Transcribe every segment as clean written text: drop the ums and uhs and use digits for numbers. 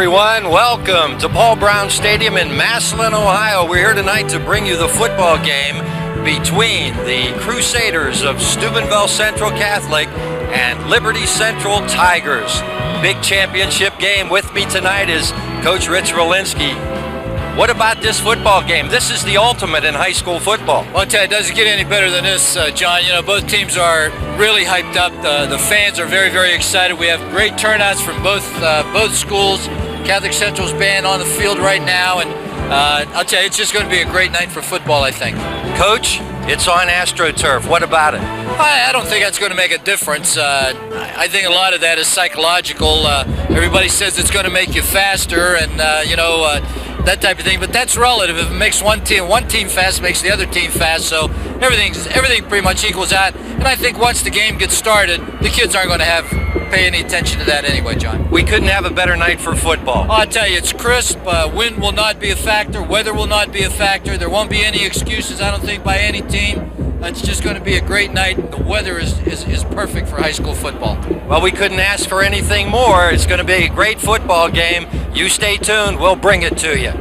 everyone. Welcome to Paul Brown Stadium in Massillon, Ohio. We're here tonight to bring you the football game between the Crusaders of Steubenville Central Catholic and Liberty Central Tigers. Big championship game. With me tonight is Coach Rich Wilinski. What about this football game? This is the ultimate in high school football. Well, I'll tell you, it doesn't get any better than this, John. You know, both teams are really hyped up. The fans are very, very excited. We have great turnouts from both schools. Catholic Central's band on the field right now, and I'll tell you, it's just going to be a great night for football, I think. Coach, it's on AstroTurf. What about it? I don't think that's going to make a difference. I think a lot of that is psychological. Everybody says it's going to make you faster, and that type of thing, but that's relative. If it makes one team fast, makes the other team fast, so everything pretty much equals out. And I think once the game gets started, the kids aren't going to pay any attention to that anyway, John. We couldn't have a better night for football. I'll tell you, it's crisp. Wind will not be a factor. Weather will not be a factor. There won't be any excuses, I don't think, by any team. It's just going to be a great night. The weather is perfect for high school football. Well, we couldn't ask for anything more. It's going to be a great football game. You stay tuned. We'll bring it to you.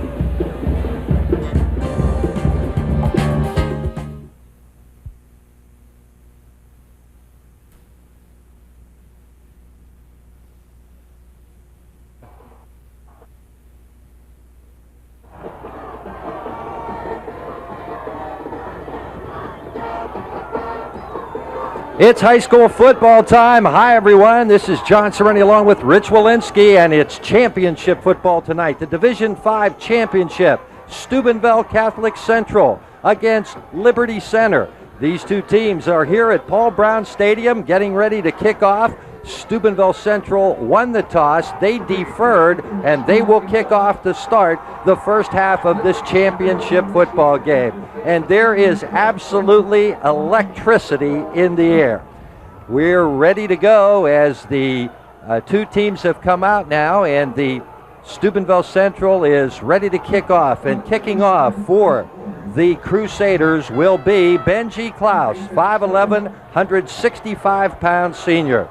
It's high school football time. Hi, everyone. This is John Sorrenti along with Rich Wilinski, and it's championship football tonight. The Division V championship. Steubenville Catholic Central against Liberty Center. These two teams are here at Paul Brown Stadium getting ready to kick off. Steubenville Central won the toss. They deferred, and they will kick off to start the first half of this championship football game. And there is absolutely electricity in the air. We're ready to go as the two teams have come out now, and the Steubenville Central is ready to kick off. And kicking off for the Crusaders will be Benji Klaus, 5'11", 165-pound senior.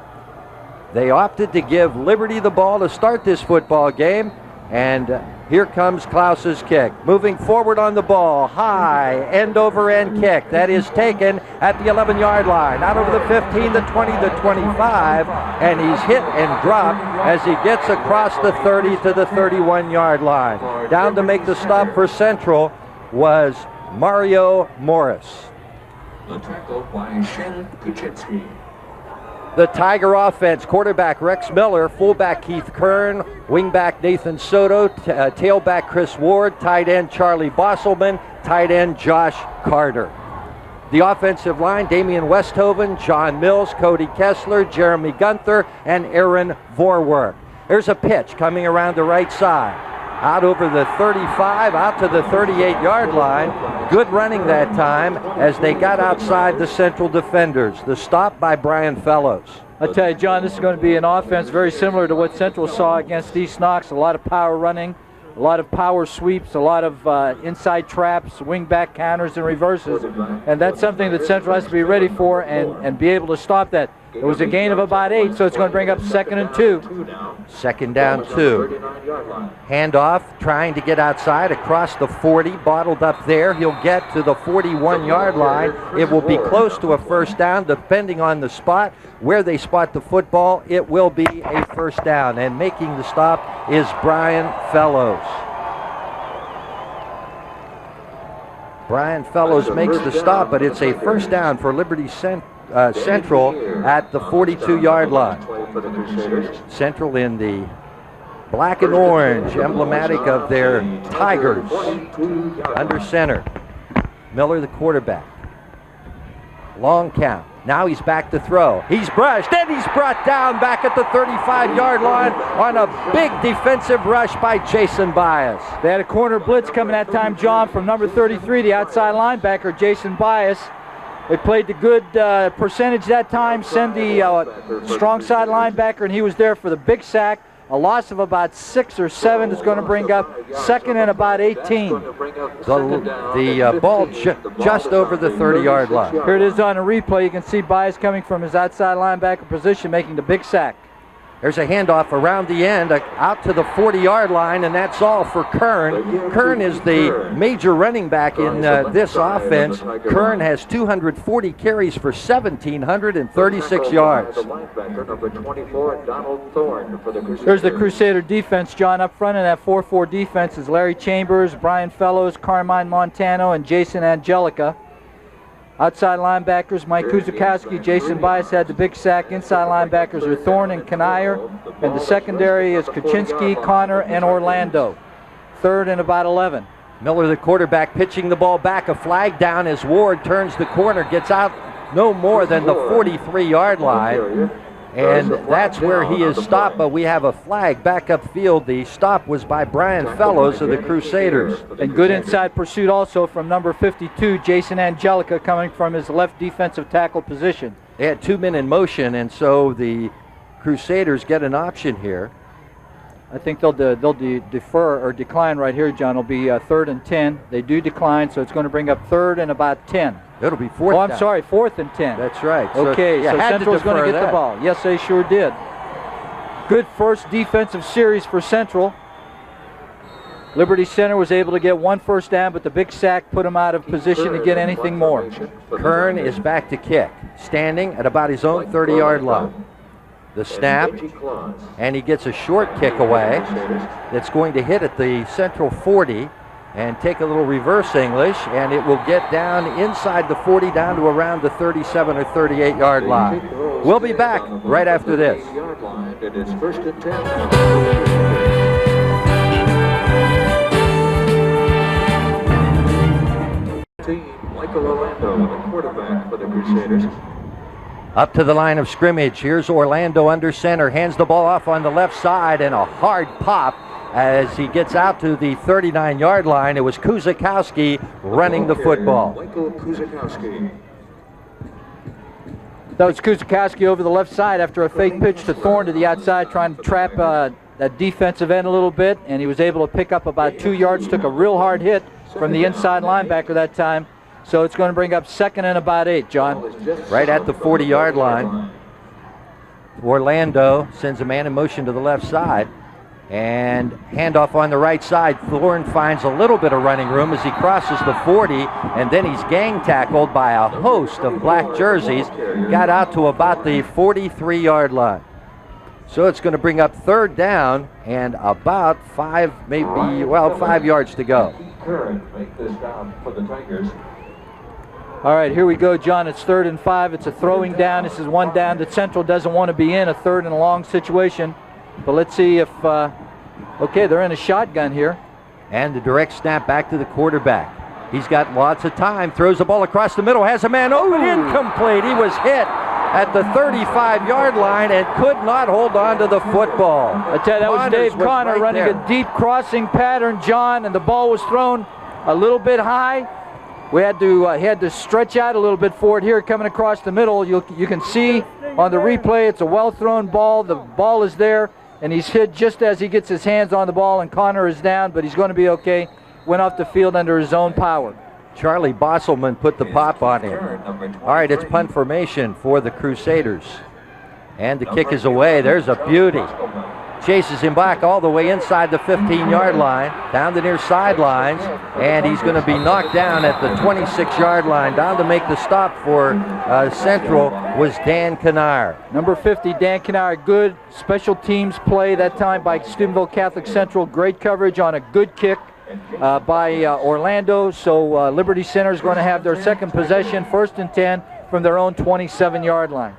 They opted to give Liberty the ball to start this football game, and here comes Klaus's kick. Moving forward on the ball, high end-over-end kick. That is taken at the 11-yard line, out over the 15, the 20, the 25, and he's hit and dropped as he gets across the 30 to the 31-yard line. Down to make the stop for Central was Mario Morris. The tackle by Shen Kuczynski. The Tiger offense, quarterback Rex Miller, fullback Keith Kern, wingback Nathan Soto, tailback Chris Ward, tight end Charlie Bosselman, tight end Josh Carter. The offensive line, Damian Westhoven, John Mills, Cody Kessler, Jeremy Gunther, and Aaron Vorwerk. There's a pitch coming around the right side. Out over the 35, out to the 38-yard line. Good running that time as they got outside the Central defenders. The stop by Brian Fellows. I tell you, John, this is going to be an offense very similar to what Central saw against East Knox. A lot of power running, a lot of power sweeps, a lot of inside traps, wing-back counters and reverses. And that's something that Central has to be ready for and be able to stop that. It was a gain of about 8, so it's going to bring up 2nd and 2. Second down 2. Handoff, trying to get outside across the 40, bottled up there. He'll get to the 41-yard line. It will be close to a first down, depending on the spot. Where they spot the football, it will be a first down. And making the stop is Brian Fellows. Brian Fellows makes the stop, but it's a first down for Liberty Central at the 42-yard line. Central in the black and orange, emblematic of their Tigers, under center. Miller, the quarterback. Long count. Now he's back to throw. He's brushed, and he's brought down back at the 35-yard line on a big defensive rush by Jason Bias. They had a corner blitz coming that time, John, from number 33, the outside linebacker, Jason Bias. They played the good percentage that time, send the strong side linebacker, and he was there for the big sack. A loss of about 6 or 7 is going to bring up 2nd and about 18. The ball just over the 30-yard line. Here it is on a replay. You can see Bias coming from his outside linebacker position, making the big sack. There's a handoff around the end, out to the 40-yard line, and that's all for Kern. Kern is the major running back in this offense. Kern has 240 carries for 1,736 yards. There's the Crusader defense, John. Up front in that 4-4 defense is Larry Chambers, Brian Fellows, Carmine Montano, and Jason Angelica. Outside linebackers, Mike Kuzakowski, Jason Bias had the big sack. Inside linebackers are Thorne and Kanier. And the secondary is Kaczynski, Connor, and Orlando. Third and about 11. Miller, the quarterback, pitching the ball back. A flag down as Ward turns the corner, gets out no more than the 43-yard line. And that's where he is stopped, but we have a flag back upfield. The stop was by Brian Fellows of the Crusaders. And good inside pursuit also from number 52, Jason Angelica, coming from his left defensive tackle position. They had 2 men in motion, and so the Crusaders get an option here. I think they'll defer or decline right here, John. It'll be 3rd and 10. They do decline, so it's going to bring up 3rd and about 10. It'll be 4th. Oh, I'm sorry, 4th and 10. That's right. Okay, so Central's going to get the ball. Yes, they sure did. Good first defensive series for Central. Liberty Center was able to get 1 first down, but the big sack put them out of position to get anything more. Kern is back to kick, standing at about his own 30-yard line. The snap, and he gets a short kick away that's going to hit at the Central 40 and take a little reverse English, and it will get down inside the 40 down to around the 37 or 38-yard line. We'll be back right after this. It is 1st and 10. Michael Orlando, the quarterback for the Crusaders. Up to the line of scrimmage. Here's Orlando under center. Hands the ball off on the left side, and a hard pop as he gets out to the 39-yard line. It was Kuzakowski running the football. Michael Kuzakowski. That was Kuzakowski over the left side after a fake pitch to Thorne to the outside, trying to trap that defensive end a little bit, and he was able to pick up about 2 yards. Took a real hard hit from the inside linebacker that time. So it's going to bring up 2nd and about 8, John. Right at the 40-yard line. Orlando sends a man in motion to the left side. And handoff on the right side. Thorne finds a little bit of running room as he crosses the 40, and then he's gang tackled by a host of black jerseys. Got out to about the 43-yard line. So it's going to bring up 3rd down and about 5 yards to go. Make this down for the Tigers. All right, here we go, John. It's 3rd and 5. It's a throwing down. This is one down that Central doesn't want to be in, a 3rd and long situation. But let's see if, okay, they're in a shotgun here. And the direct snap back to the quarterback. He's got lots of time, throws the ball across the middle, has a man open, incomplete. He was hit at the 35-yard line and could not hold on to the football. I tell you, that was Dave Connor running a deep crossing pattern, John, and the ball was thrown a little bit high. We had to stretch out a little bit for it here coming across the middle. You can see on the replay it's a well-thrown ball. The ball is there, and he's hit just as he gets his hands on the ball, and Connor is down, but he's going to be okay. Went off the field under his own power. Charlie Bosselman put the pop on him. All right, it's punt formation for the Crusaders. And the kick is away. There's a beauty. Chases him back all the way inside the 15-yard line, down the near sidelines, and he's going to be knocked down at the 26-yard line. Down to make the stop for Central was Dan Kanier. Number 50, Dan Kanier. Good special teams play that time by Steubenville Catholic Central. Great coverage on a good kick by Orlando. So Liberty Center is going to have their second possession, 1st and 10 from their own 27-yard line.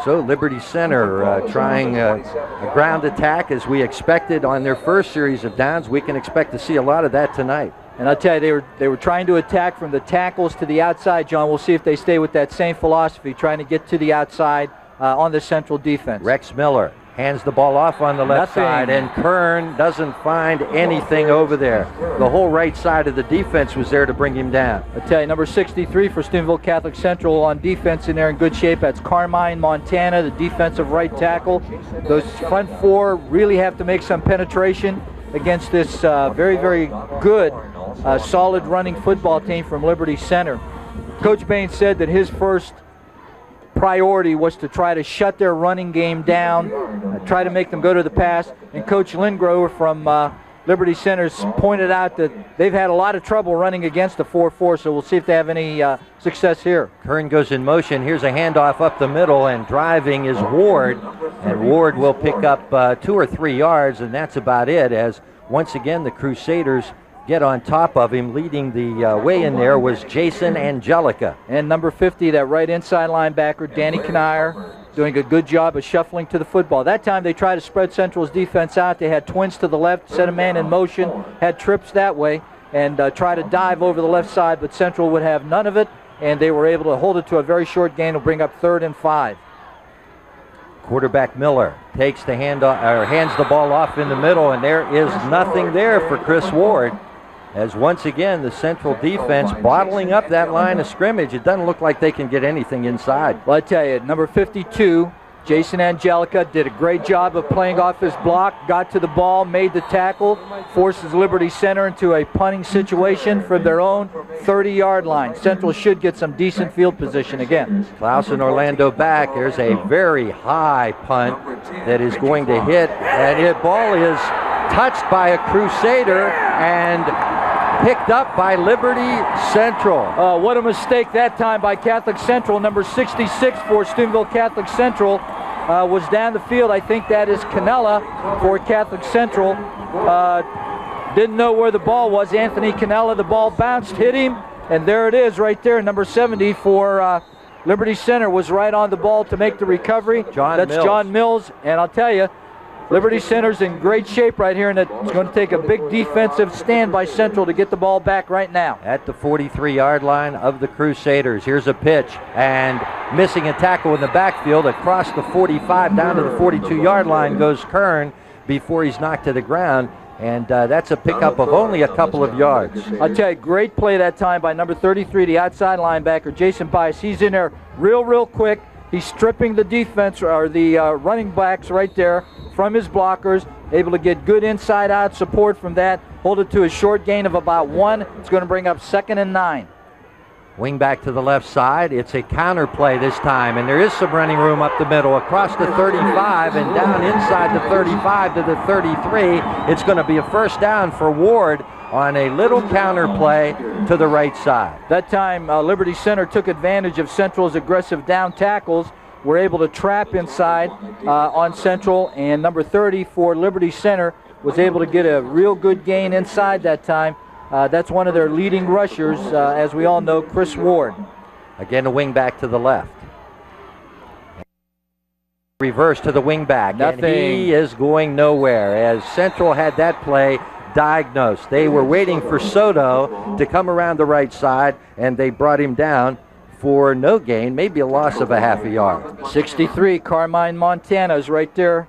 So Liberty Center trying a ground attack as we expected on their first series of downs. We can expect to see a lot of that tonight. And I'll tell you, they were trying to attack from the tackles to the outside, John. We'll see if they stay with that same philosophy, trying to get to the outside on the Central defense. Rex Miller hands the ball off on the left side, and Kern doesn't find anything over there. The whole right side of the defense was there to bring him down. I tell you, number 63 for Steubenville Catholic Central on defense in there in good shape. That's Carmine Montana, the defensive right tackle. Those front 4 really have to make some penetration against this very, very good, solid running football team from Liberty Center. Coach Bahen said that his first priority was to try to shut their running game down, try to make them go to the pass. And Coach Lindgrover from Liberty Centers pointed out that they've had a lot of trouble running against the 4-4, so we'll see if they have any success here. Kern goes in motion. Here's a handoff up the middle, and driving is Ward. And Ward will pick up 2 or 3 yards, and that's about it, as once again the Crusaders get on top of him. Leading the way in there was Jason Angelica. And number 50, that right inside linebacker, Danny Knier, doing a good job of shuffling to the football. That time they tried to spread Central's defense out. They had twins to the left, set a man in motion, had trips that way, and try to dive over the left side, but Central would have none of it, and they were able to hold it to a very short gain to bring up 3rd and 5. Quarterback Miller takes the hands the ball off in the middle, and there is nothing there for Chris Ward, as once again the Central defense bottling up that line of scrimmage. It doesn't look like they can get anything inside. Well, I tell you, number 52, Jason Angelica, did a great job of playing off his block, got to the ball, made the tackle, forces Liberty Center into a punting situation from their own 30-yard line. Central should get some decent field position again. Klaus and Orlando back. There's a very high punt that is going to hit, and the ball is touched by a Crusader and picked up by Liberty Central. What a mistake that time by Catholic Central. Number 66 for Steubenville Catholic Central was down the field. I think that is Canella for Catholic Central. Didn't know where the ball was. Anthony Canella, the ball bounced, hit him, and there it is right there. Number 70 for Liberty Center was right on the ball to make the recovery. That's Mills. John Mills, and I'll tell you, Liberty Center's in great shape right here, and it's going to take a big defensive stand by Central to get the ball back right now. At the 43-yard line of the Crusaders. Here's a pitch, and missing a tackle in the backfield across the 45 down to the 42-yard line goes Kern before he's knocked to the ground, and that's a pickup of only a couple of yards. I'll tell you, great play that time by number 33, the outside linebacker, Jason Bias. He's in there real quick. He's stripping the defense, or the running backs right there, from his blockers, able to get good inside-out support from that, hold it to a short gain of about 1. It's going to bring up 2nd and 9. Wing back to the left side. It's a counter play this time, and there is some running room up the middle, across the 35 and down inside the 35 to the 33. It's going to be a first down for Ward on a little counter play to the right side. That time, Liberty Center took advantage of Central's aggressive down tackles, were able to trap inside on Central, and number 30 for Liberty Center was able to get a real good gain inside that time. That's one of their leading rushers, as we all know, Chris Ward. Again, a wing back to the left. Reverse to the wing back. Nothing. And he is going nowhere, as Central had that play diagnosed. They were waiting for Soto to come around the right side, and they brought him down for no gain, maybe a loss of a half a yard. 63, Carmine Montana is right there.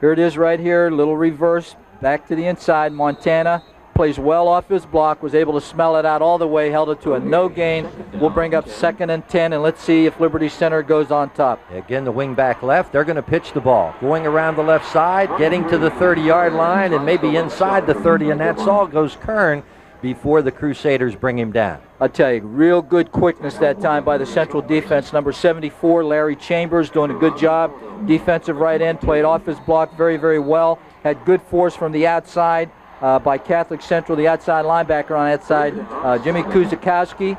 Here it is right here, little reverse, back to the inside. Montana plays well off his block, was able to smell it out all the way, held it to a no gain. We'll bring up 2nd and 10, and let's see if Liberty Center goes on top. Again, the wing back left. They're going to pitch the ball. Going around the left side, getting to the 30-yard line, and maybe inside the 30, and that's all goes Kern before the Crusaders bring him down. I'll tell you, real good quickness that time by the Central defense. Number 74, Larry Chambers, doing a good job. Defensive right end, played off his block very well. Had good force from the outside by Catholic Central, the outside linebacker on that side, Jimmy Kuzakowski.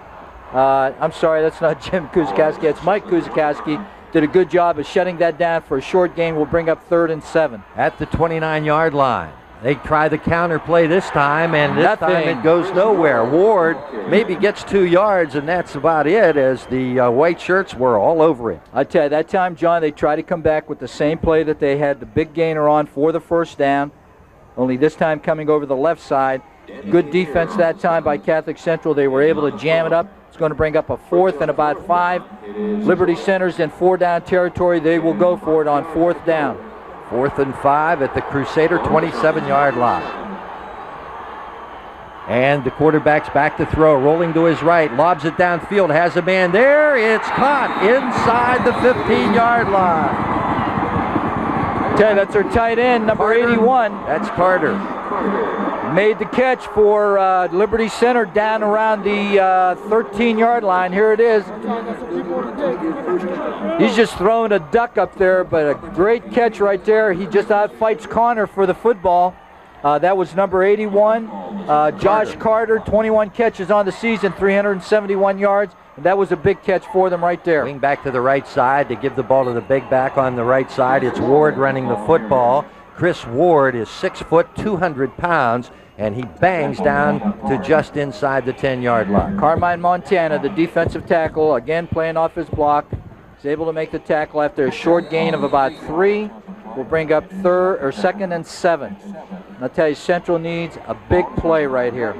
I'm sorry, that's not Jim Kuzakowski, it's Mike Kuzakowski. Did a good job of shutting that down for a short gain. We'll bring up 3rd and 7. At the 29-yard line. They try the counter play this time, and this time it goes nowhere. Ward maybe gets 2 yards, and that's about it, as the white shirts were all over it. I tell you, that time, John, they tried to come back with the same play that they had the big gainer on for the first down, only this time coming over the left side. Good defense that time by Catholic Central. They were able to jam it up. It's going to bring up a 4th and about 5. Liberty Center's in 4-down territory. They will go for it on 4th down. 4th and 5 at the Crusader 27-yard line. And the quarterback's back to throw, rolling to his right, lobs it downfield, has a man there. It's caught inside the 15-yard line. Okay, that's our tight end, number Carter. 81. That's Carter. Made the catch for Liberty Center down around the 13-yard line. Here it is. He's just throwing a duck up there, but a great catch right there. He just outfights Connor for the football. That was number 81, Josh Carter, 21 catches on the season, 371 yards. And that was a big catch for them right there. Wing back to the right side to give the ball to the big back on the right side. It's Ward running the football. Chris Ward is 6 foot, 200 pounds, and he bangs down to just inside the 10-yard line. Carmine Montana, the defensive tackle, again playing off his block. He's able to make the tackle after a short gain of about 3. Will bring up 2nd and 7. And I'll tell you, Central needs a big play right here.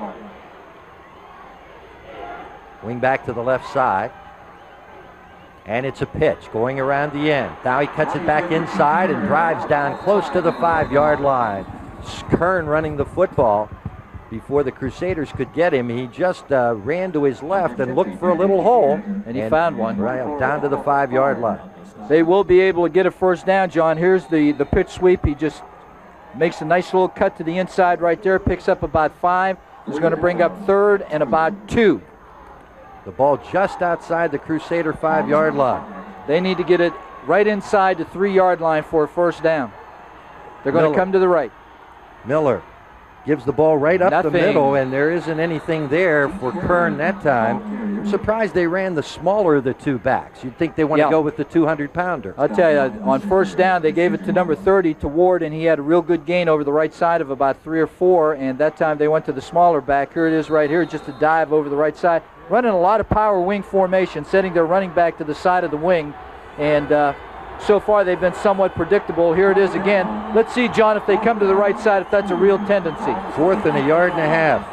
Wing back to the left side. And it's a pitch going around the end. Now he cuts it back inside and drives down close to the 5-yard line. Kern running the football. Before the Crusaders could get him, he just ran to his left and looked for a little hole. And he found one. Right down to the 5-yard line. They will be able to get a first down, John. Here's the pitch sweep. He just makes a nice little cut to the inside right there, picks up about 5. He's going to bring up 3rd and about 2. The ball just outside the Crusader 5-yard line. They need to get it right inside the 3-yard line for a first down. They're going to come to the right. Miller gives the ball right up Nothing. the middle, and there isn't anything there for Kern that time. I'm surprised they ran the smaller of the 2 backs. You'd think they want to go with the 200-pounder. I'll tell you, on first down, they gave it to number 30 to Ward, and he had a real good gain over the right side of about 3 or 4, and that time they went to the smaller back. Here it is right here, just a dive over the right side. Running a lot of power wing formation, setting their running back to the side of the wing, and so far they've been somewhat predictable. Here it is again. Let's see, John, if they come to the right side, if that's a real tendency. 4th and 1.5 yards.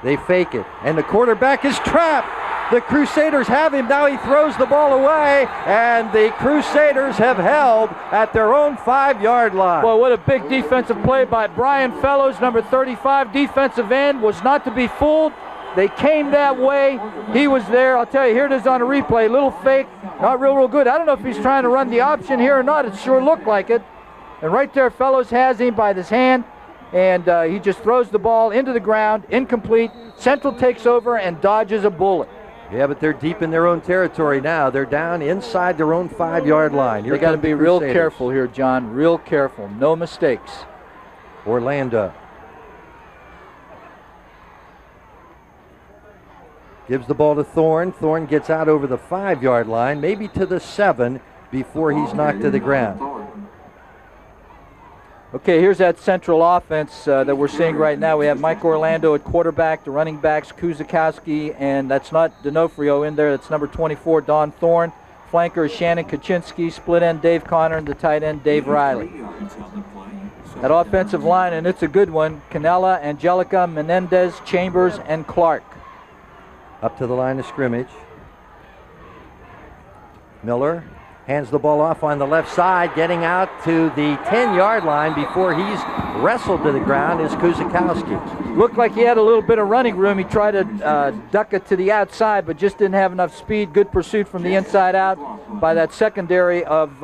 They fake it, and the quarterback is trapped. The Crusaders have him. Now he throws the ball away, and the Crusaders have held at their own 5-yard line. Well, what a big defensive play by Brian Fellows, number 35, defensive end, was not to be fooled. They came that way. He was there. I'll tell you, here it is on a replay. Little fake, not real good. I don't know if he's trying to run the option here or not. It sure looked like it. And right there, Fellows has him by his hand, and he just throws the ball into the ground, incomplete. Central takes over and dodges a bullet. Yeah, but they're deep in their own territory now. They're down inside their own 5-yard line. They got to be real careful here, John. Real careful. No mistakes. Orlando gives the ball to Thorne. Thorne gets out over the 5-yard line, maybe to the 7 before he's knocked to the ground. Okay, here's that Central offense that we're seeing right now. We have Mike Orlando at quarterback, the running backs, Kuzakowski, and that's not D'Onofrio in there. That's number 24, Don Thorne. Flanker is Shannon Kaczynski, split end Dave Connor, and the tight end Dave Riley. That offensive line, and it's a good one, Canella, Angelica, Menendez, Chambers, and Clark. Up to the line of scrimmage. Miller hands the ball off on the left side, getting out to the 10-yard line before he's wrestled to the ground is Kuzakowski. Looked like he had a little bit of running room. He tried to duck it to the outside, but just didn't have enough speed. Good pursuit from the inside out by that secondary of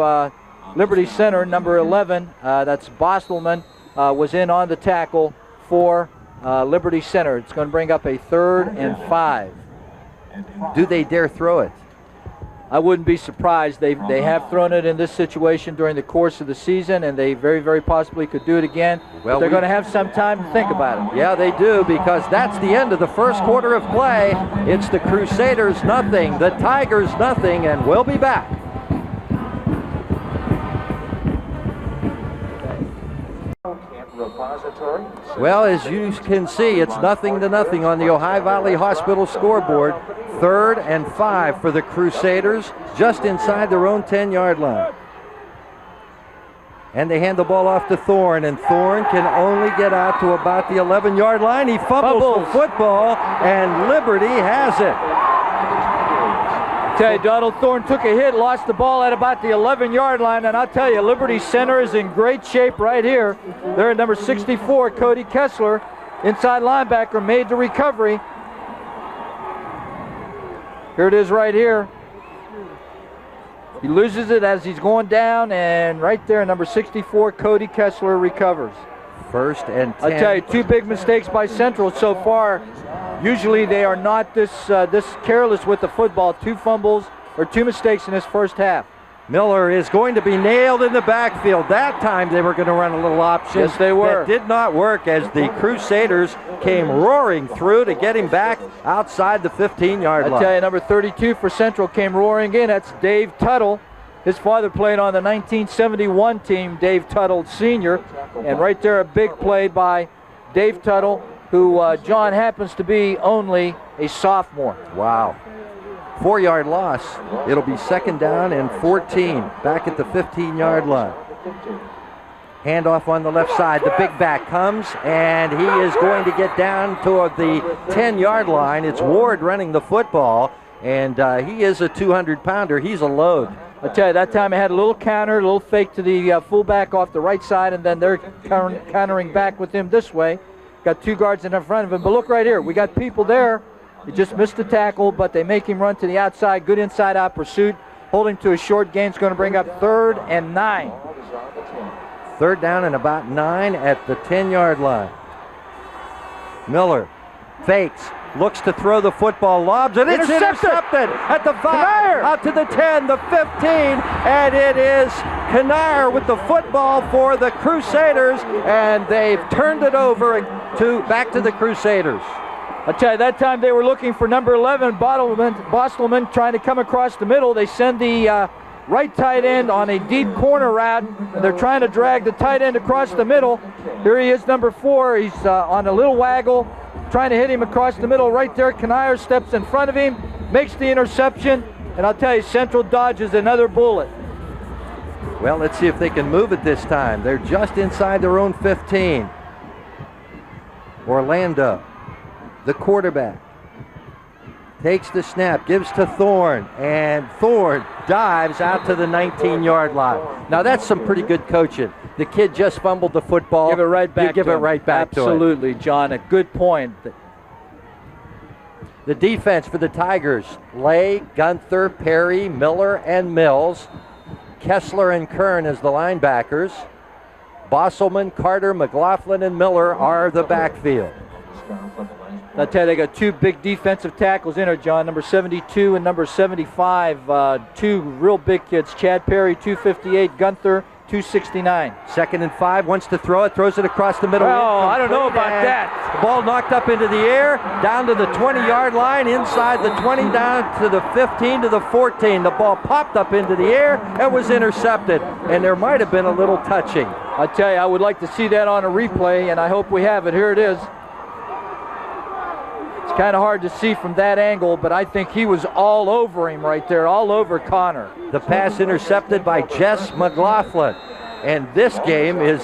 Liberty Center, number 11. That's Bostelman, was in on the tackle for Liberty Center. It's going to bring up a 3rd and 5. Do they dare throw it? I wouldn't be surprised. They have thrown it in this situation during the course of the season, and they very, very possibly could do it again. Well, but they're going to have some time to think about it. Yeah, they do, because that's the end of the first quarter of play. It's the Crusaders nothing, the Tigers nothing, and we'll be back. Well, as you can see, it's 0-0 on the Ohio Valley Hospital scoreboard. 3rd and 5 for the Crusaders, just inside their own 10-yard line. And they hand the ball off to Thorne, and Thorne can only get out to about the 11-yard line. He fumbles the football, and Liberty has it. Tell you, Donald Thorne took a hit, lost the ball at about the 11-yard line, and I'll tell you, Liberty Center is in great shape right here. They're at number 64, Cody Kessler, inside linebacker, made the recovery. Here it is right here. He loses it as he's going down, and right there, number 64, Cody Kessler recovers. 1st and 10. I'll tell you, 2 big mistakes by Central so far. Usually they are not this careless with the football. 2 fumbles or 2 mistakes in this first half. Miller is going to be nailed in the backfield. That time they were going to run a little option. Yes, they were. That did not work as the Crusaders came roaring through to get him back outside the 15-yard line. I tell you, number 32 for Central came roaring in. That's Dave Tuttle. His father played on the 1971 team, Dave Tuttle Sr. And right there, a big play by Dave Tuttle, who, John, happens to be only a sophomore. Wow. 4-yard loss. It'll be 2nd down and 14 back at the 15-yard line. Handoff on the left side. The big back comes, and he is going to get down to the 10-yard line. It's Ward running the football, and he is a 200-pounder. He's a load. I tell you, that time I had a little counter, a little fake to the fullback off the right side, and then they're countering back with him this way. Got 2 guards in front of him, but look right here. We got people there. He just missed the tackle, but they make him run to the outside. Good inside-out pursuit. Hold him to a short gain. It's going to bring up 3rd and 9. 3rd down and about 9 at the 10-yard line. Miller fakes, looks to throw the football, lobs, and it's intercepted at the 5, out to the 10, the 15, and it is Kanair with the football for the Crusaders, and they've turned it over back to the Crusaders. I tell you, that time they were looking for number 11, Bostelman, trying to come across the middle. They send the right tight end on a deep corner route, and they're trying to drag the tight end across the middle. Here he is, number 4. He's on a little waggle, trying to hit him across the middle right there. Kanair steps in front of him, makes the interception, and I'll tell you, Central dodges another bullet. Well, let's see if they can move it this time. They're just inside their own 15. Orlando, the quarterback, takes the snap, gives to Thorne, and Thorne dives out to the 19-yard line. Now that's some pretty good coaching. The kid just fumbled the football. Give it right back. You give it right back to him. Absolutely, John. A good point. The defense for the Tigers: Lay, Gunther, Perry, Miller, and Mills. Kessler and Kern as the linebackers. Bosselman, Carter, McLaughlin, and Miller are the backfield. I tell you, they got 2 big defensive tackles in there, John. Number 72 and number 75. 2 real big kids. Chad Perry, 258. Gunther, 269. 2nd and 5. Wants to throw it. Throws it across the middle. Oh, I don't know about that. The ball knocked up into the air, down to the 20-yard line, inside the 20, down to the 15, to the 14. The ball popped up into the air and was intercepted. And there might have been a little touching. I tell you, I would like to see that on a replay, and I hope we have it. Here it is. It's kind of hard to see from that angle, but I think he was all over him right there, all over Connor. The pass intercepted by Jess McLaughlin. And this game is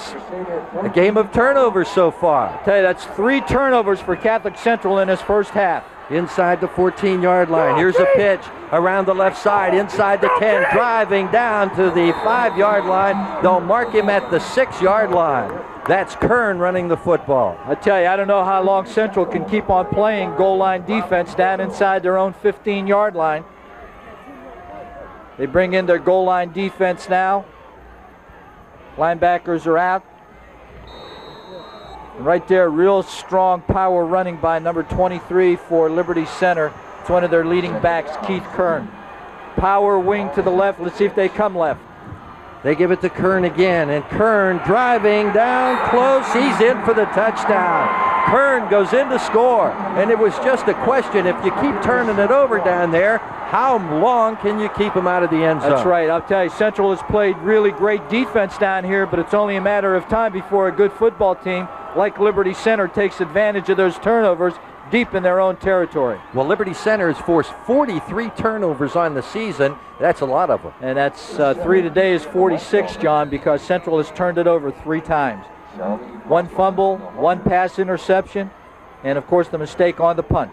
a game of turnovers so far. I tell you, that's 3 turnovers for Catholic Central in his first half. Inside the 14-yard line. Here's a pitch around the left side, inside the 10, driving down to the 5-yard line. They'll mark him at the 6-yard line. That's Kern running the football. I tell you, I don't know how long Central can keep on playing goal line defense down inside their own 15-yard line. They bring in their goal line defense now. Linebackers are out. And right there, real strong power running by number 23 for Liberty Center. It's one of their leading backs, Keith Kern. Power wing to the left. Let's see if they come left. They give it to Kern again, and Kern driving down close. He's in for the touchdown. Kern goes in to score, and it was just a question. If you keep turning it over down there, how long can you keep him out of the end zone? That's right. I'll tell you, Central has played really great defense down here, but it's only a matter of time before a good football team like Liberty Center takes advantage of those turnovers deep in their own territory. Well, Liberty Center has forced 43 turnovers on the season. That's a lot of them. And that's 3 today is 46, John, because Central has turned it over 3 times. 1 fumble, 1 pass interception, and of course the mistake on the punt.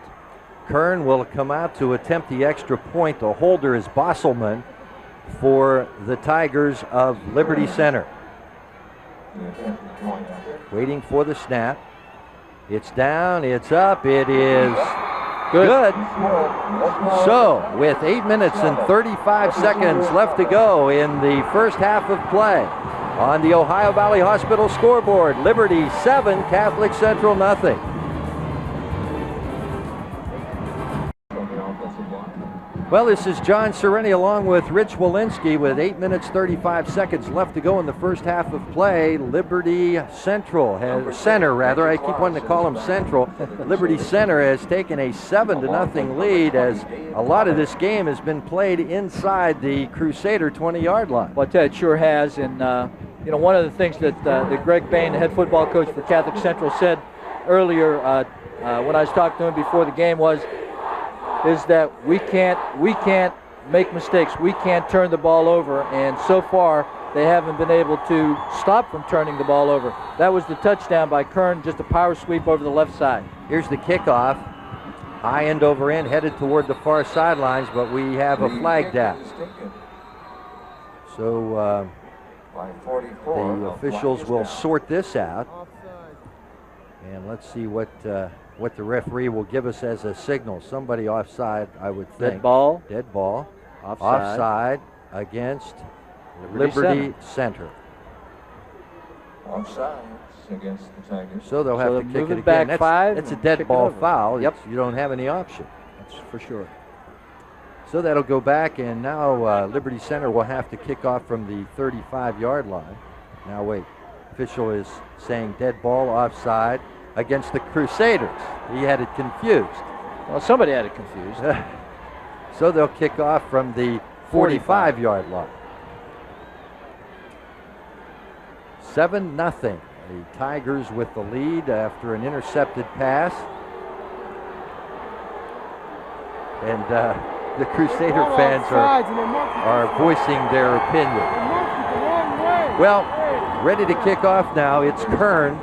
Kern will come out to attempt the extra point. The holder is Bosselman for the Tigers of Liberty Center. Waiting for the snap. It's down, it's up, it is good. So, with 8 minutes and 35 seconds left to go in the first half of play, On the Ohio Valley Hospital scoreboard, Liberty 7, Catholic Central nothing. Well, this is John Sorrenti along with Rich Wilinski with 8 minutes 35 seconds left to go in the first half of play. Liberty Center, I keep wanting to call them Central. Liberty Center has taken a 7-0 lead as a lot of this game has been played inside the Crusader 20-yard line. Well, I tell you, it sure has. And, you know, one of the things that Gregg, the head football coach for Catholic Central, said earlier when I was talking to him before the game is that we can't make mistakes. We can't turn the ball over, and so far they haven't been able to stop from turning the ball over. That was the touchdown by Kern, just a power sweep over the left side. Here's the kickoff. High end over end, headed toward the far sidelines, but we have a flag down. So the officials will sort this out. And let's see what the referee will give us as a signal. Somebody offside, I would think. Dead ball. Dead ball. Offside against Liberty Center. Offside against the Tigers. So they'll have to kick it back again. That's a dead ball foul. Yep. You don't have any option. That's for sure. So that'll go back, and now Liberty Center will have to kick off from the 35-yard line. Now wait. Official is saying dead ball offside against the Crusaders. He had it confused. Well, somebody had it confused. So they'll kick off from the 45-yard line. 7-0. The Tigers with the lead after an intercepted pass. And the Crusader fans are voicing their opinion. Well, ready to kick off now. It's Kern.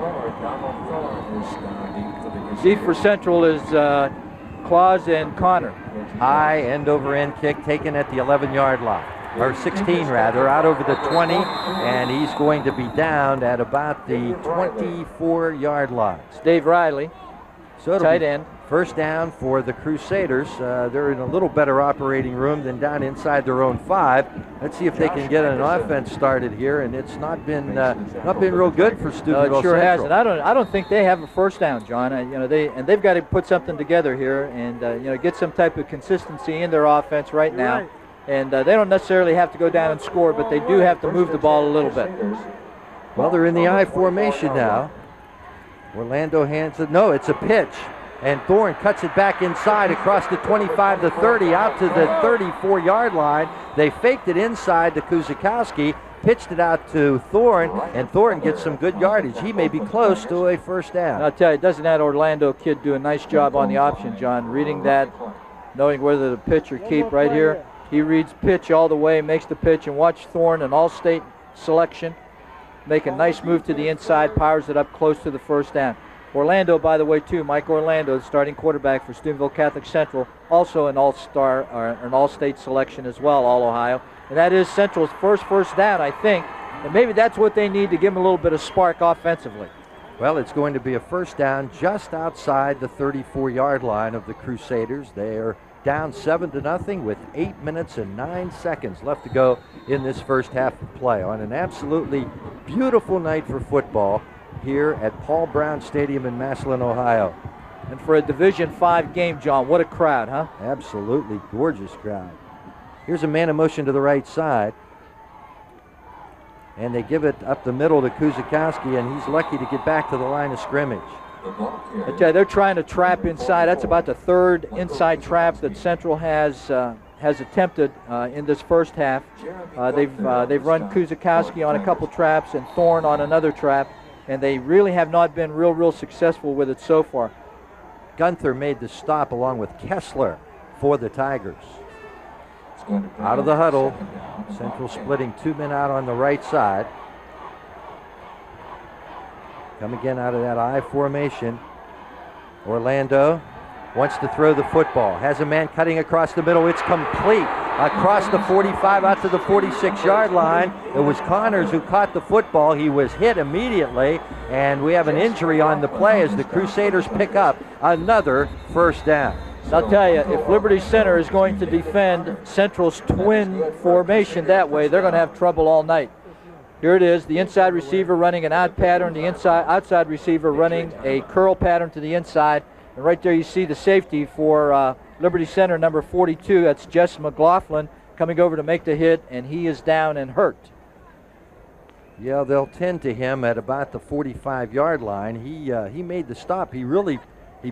Deep for Central is Claus and Connor. High end over end kick taken at the 11-yard line, or 16 rather, out over the 20, and he's going to be down at about the 24-yard line. It's Dave Riley, so tight end. First down for the Crusaders. They're in a little better operating room than down inside their own 5. Let's see if they can get an offense started here, and it's not been real good for Steubenville. It sure Central. hasn't. I don't think they have a first down, John. They've got to put something together here and get some type of consistency in their offense right now. And they don't necessarily have to go down and score, but they do have to move the ball a little bit. Well, they're in the I formation now. Orlando hands it. No, it's a pitch. And Thorne cuts it back inside across the 25 to 30 out to the 34-yard line. They faked it inside to Kuzikowski, pitched it out to Thorne, and Thorne gets some good yardage. He may be close to a first down. And I'll tell you, doesn't that Orlando kid do a nice job on the option, John? Reading that, knowing whether to pitch or keep right here. He reads pitch all the way, makes the pitch, and watch Thorne, an all-state selection, make a nice move to the inside, powers it up close to the first down. Orlando, by the way, too, Mike Orlando, starting quarterback for Steubenville Catholic Central, also an all-star or an all-state selection as well, All-Ohio. And that is Central's first down, I think. And maybe that's what they need to give them a little bit of spark offensively. Well, it's going to be a first down just outside the 34-yard line of the Crusaders. They are down 7-0 with 8 minutes and 9 seconds left to go in this first half of play on an absolutely beautiful night for football here at Paul Brown Stadium in Massillon, Ohio. And for a Division V game, John, what a crowd, huh? Absolutely gorgeous crowd. Here's a man in motion to the right side. And they give it up the middle to Kuzikowski, and he's lucky to get back to the line of scrimmage. I tell you, they're trying to trap inside. That's about the third inside trap that Central has attempted in this first half. They've run Kuzikowski on a couple traps and Thorne on another trap, and they really have not been real successful with it so far. Gunther made the stop along with Kessler for the Tigers. Out of the huddle, Central splitting 2 men out on the right side. Come again out of that I formation. Orlando wants to throw the football. Has a man cutting across the middle. It's complete. Across the 45 out to the 46-yard line. It was Connors who caught the football. He was hit immediately, and we have an injury on the play as the Crusaders pick up another first down. I'll tell you, if Liberty Center is going to defend Central's twin formation that way, they're going to have trouble all night. Here it is, the inside receiver running an out pattern, the outside receiver running a curl pattern to the inside. And right there you see the safety for Liberty Center, number 42. That's Jess McLaughlin coming over to make the hit, and he is down and hurt. Yeah, they'll tend to him at about the 45-yard line. He made the stop. He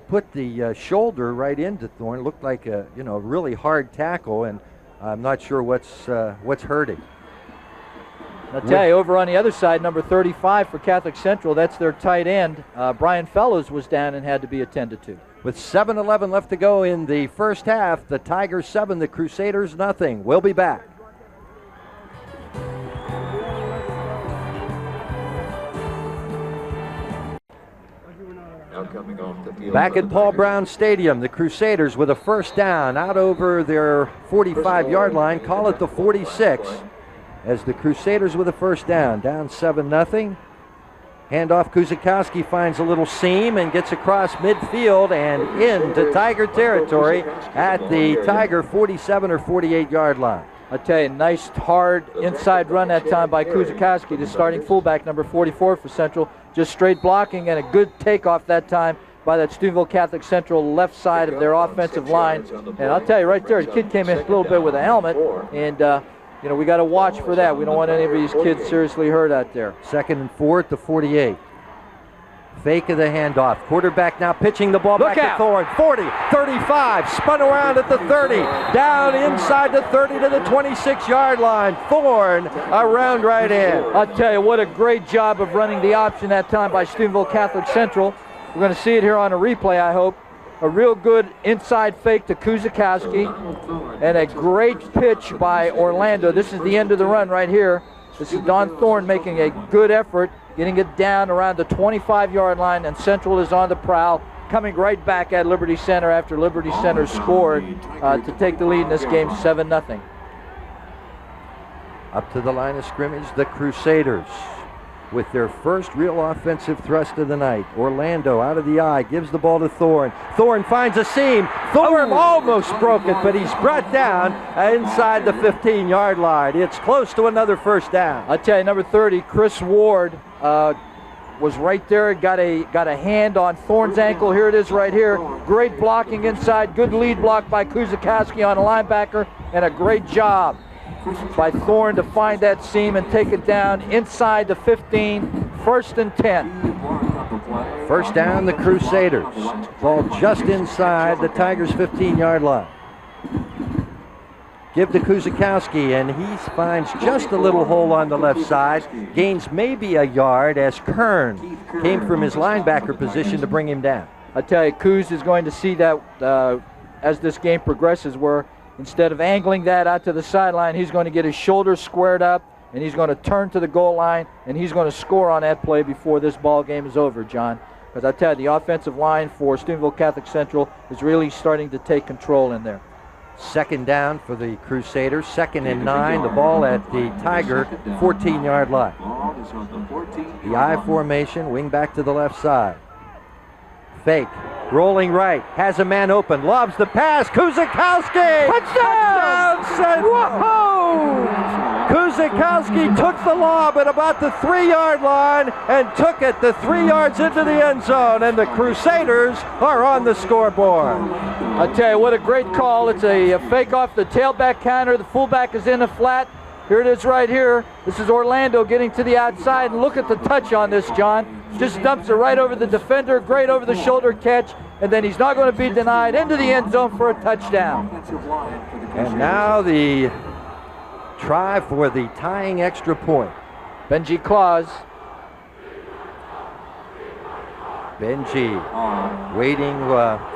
put the shoulder right into Thorne. Looked like a really hard tackle, and I'm not sure what's hurting. I'll tell you, over on the other side, number 35 for Catholic Central, that's their tight end. Brian Fellows was down and had to be attended to. With 7:11 left to go in the first half, the Tigers 7, the Crusaders nothing. We'll be back. Now coming off the field Back for at the Paul Tigers. Brown Stadium, the Crusaders with a first down out over their 45-yard line, call it the 46, as the Crusaders with a first down 7-0. Handoff, Kuzikowski finds a little seam and gets across midfield and into Tiger territory at the Tiger 47 or 48-yard line. I tell you, nice hard inside run that time by Kuzikowski, the starting fullback, number 44 for Central. Just straight blocking and a good takeoff that time by that Steubenville Catholic Central left side of their offensive line. And I'll tell you right there, the kid came in a little bit with a helmet, and we got to watch for that. We don't want any of these kids seriously hurt out there. 2nd and 4 at the 48. Fake of the handoff. Quarterback now pitching the ball back to Thorne. 40, 35, spun around at the 30, down inside the 30 to the 26-yard line. Thorne around right in. I'll tell you, what a great job of running the option that time by Steubenville Catholic Central. We're going to see it here on a replay, I hope. A real good inside fake to Kuzikowski, and a great pitch by Orlando. This is the end of the run right here. This is Don Thorne making a good effort, getting it down around the 25-yard line, and Central is on the prowl, coming right back at Liberty Center after Liberty Center scored to take the lead in this game 7-0. Up to the line of scrimmage, the Crusaders with their first real offensive thrust of the night. Orlando out of the eye, gives the ball to Thorne. Thorne finds a seam. Thorne almost broke it, but he's brought down inside the 15-yard line. It's close to another first down. I'll tell you, number 30, Chris Ward, was right there, got a hand on Thorne's ankle. Here it is right here. Great blocking inside, good lead block by Kuzikowski on a linebacker, and a great job by Thorne to find that seam and take it down inside the 15, 1st and 10. First down, the Crusaders. Ball just inside the Tigers' 15-yard line. Give to Kuzikowski, and he finds just a little hole on the left side. Gains maybe a yard as Kern came from his linebacker position to bring him down. I tell you, Kuz is going to see that as this game progresses, where instead of angling that out to the sideline, he's going to get his shoulders squared up, and he's going to turn to the goal line, and he's going to score on that play before this ball game is over, John. Because I tell you, the offensive line for Steubenville Catholic Central is really starting to take control in there. 2nd down for the Crusaders, 2nd and 9. The ball at the Tiger 14-yard line. The I formation, wing back to the left side. Fake, rolling right, has a man open, lobs the pass, Kuzikowski! Touchdown! Whoa! Kuzikowski took the lob at about the 3-yard line and took it the 3 yards into the end zone, and the Crusaders are on the scoreboard. I tell you, what a great call. It's a fake off the tailback counter. The fullback is in the flat. Here it is right here. This is Orlando getting to the outside, and look at the touch on this, John. Just dumps it right over the defender, great over the shoulder catch, and then he's not going to be denied, into the end zone for a touchdown. And now the try for the tying extra point. Benji Claus. Benji waiting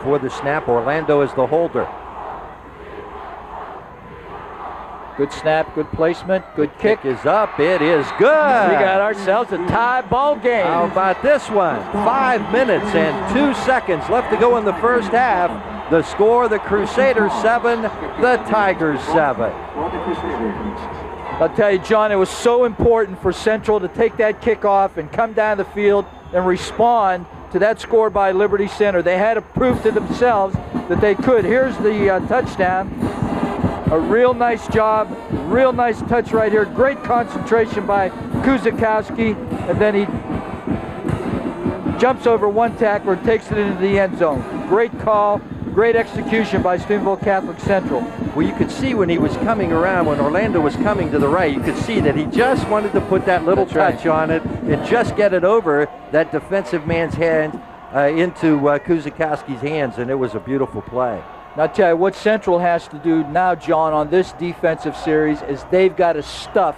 for the snap. Orlando is the holder. Good snap, good placement, good kick. Is up, it is good. We got ourselves a tie ball game. How about this one? 5 minutes and 2 seconds left to go in the first half. The score, the Crusaders 7, the Tigers 7. I'll tell you, John, it was so important for Central to take that kickoff and come down the field and respond to that score by Liberty Center. They had to prove to themselves that they could. Here's the touchdown. A real nice job, real nice touch right here. Great concentration by Kuzakowski, and then he jumps over one tackler and takes it into the end zone. Great call, great execution by Steubenville Catholic Central. Well, you could see when he was coming around, when Orlando was coming to the right, you could see that he just wanted to put that little touch on it and just get it over that defensive man's hand into Kuzakowski's hands, and it was a beautiful play. Now, I'll tell you what Central has to do now, John, on this defensive series is they've got to stuff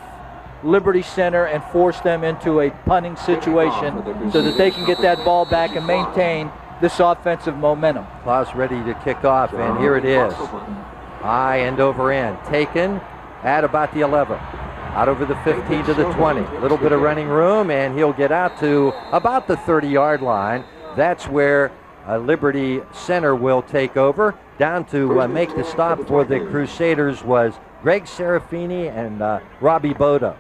Liberty Center and force them into a punting situation so that they can get that ball back and maintain this offensive momentum. Klaus ready to kick off, and here it is. High end over end, taken at about the 11. Out over the 15 to the 20. A little bit of running room, and he'll get out to about the 30-yard line. That's where Liberty Center will take over. Down to make the stop for the Crusaders was Gregg Serafini and Robbie Bodo.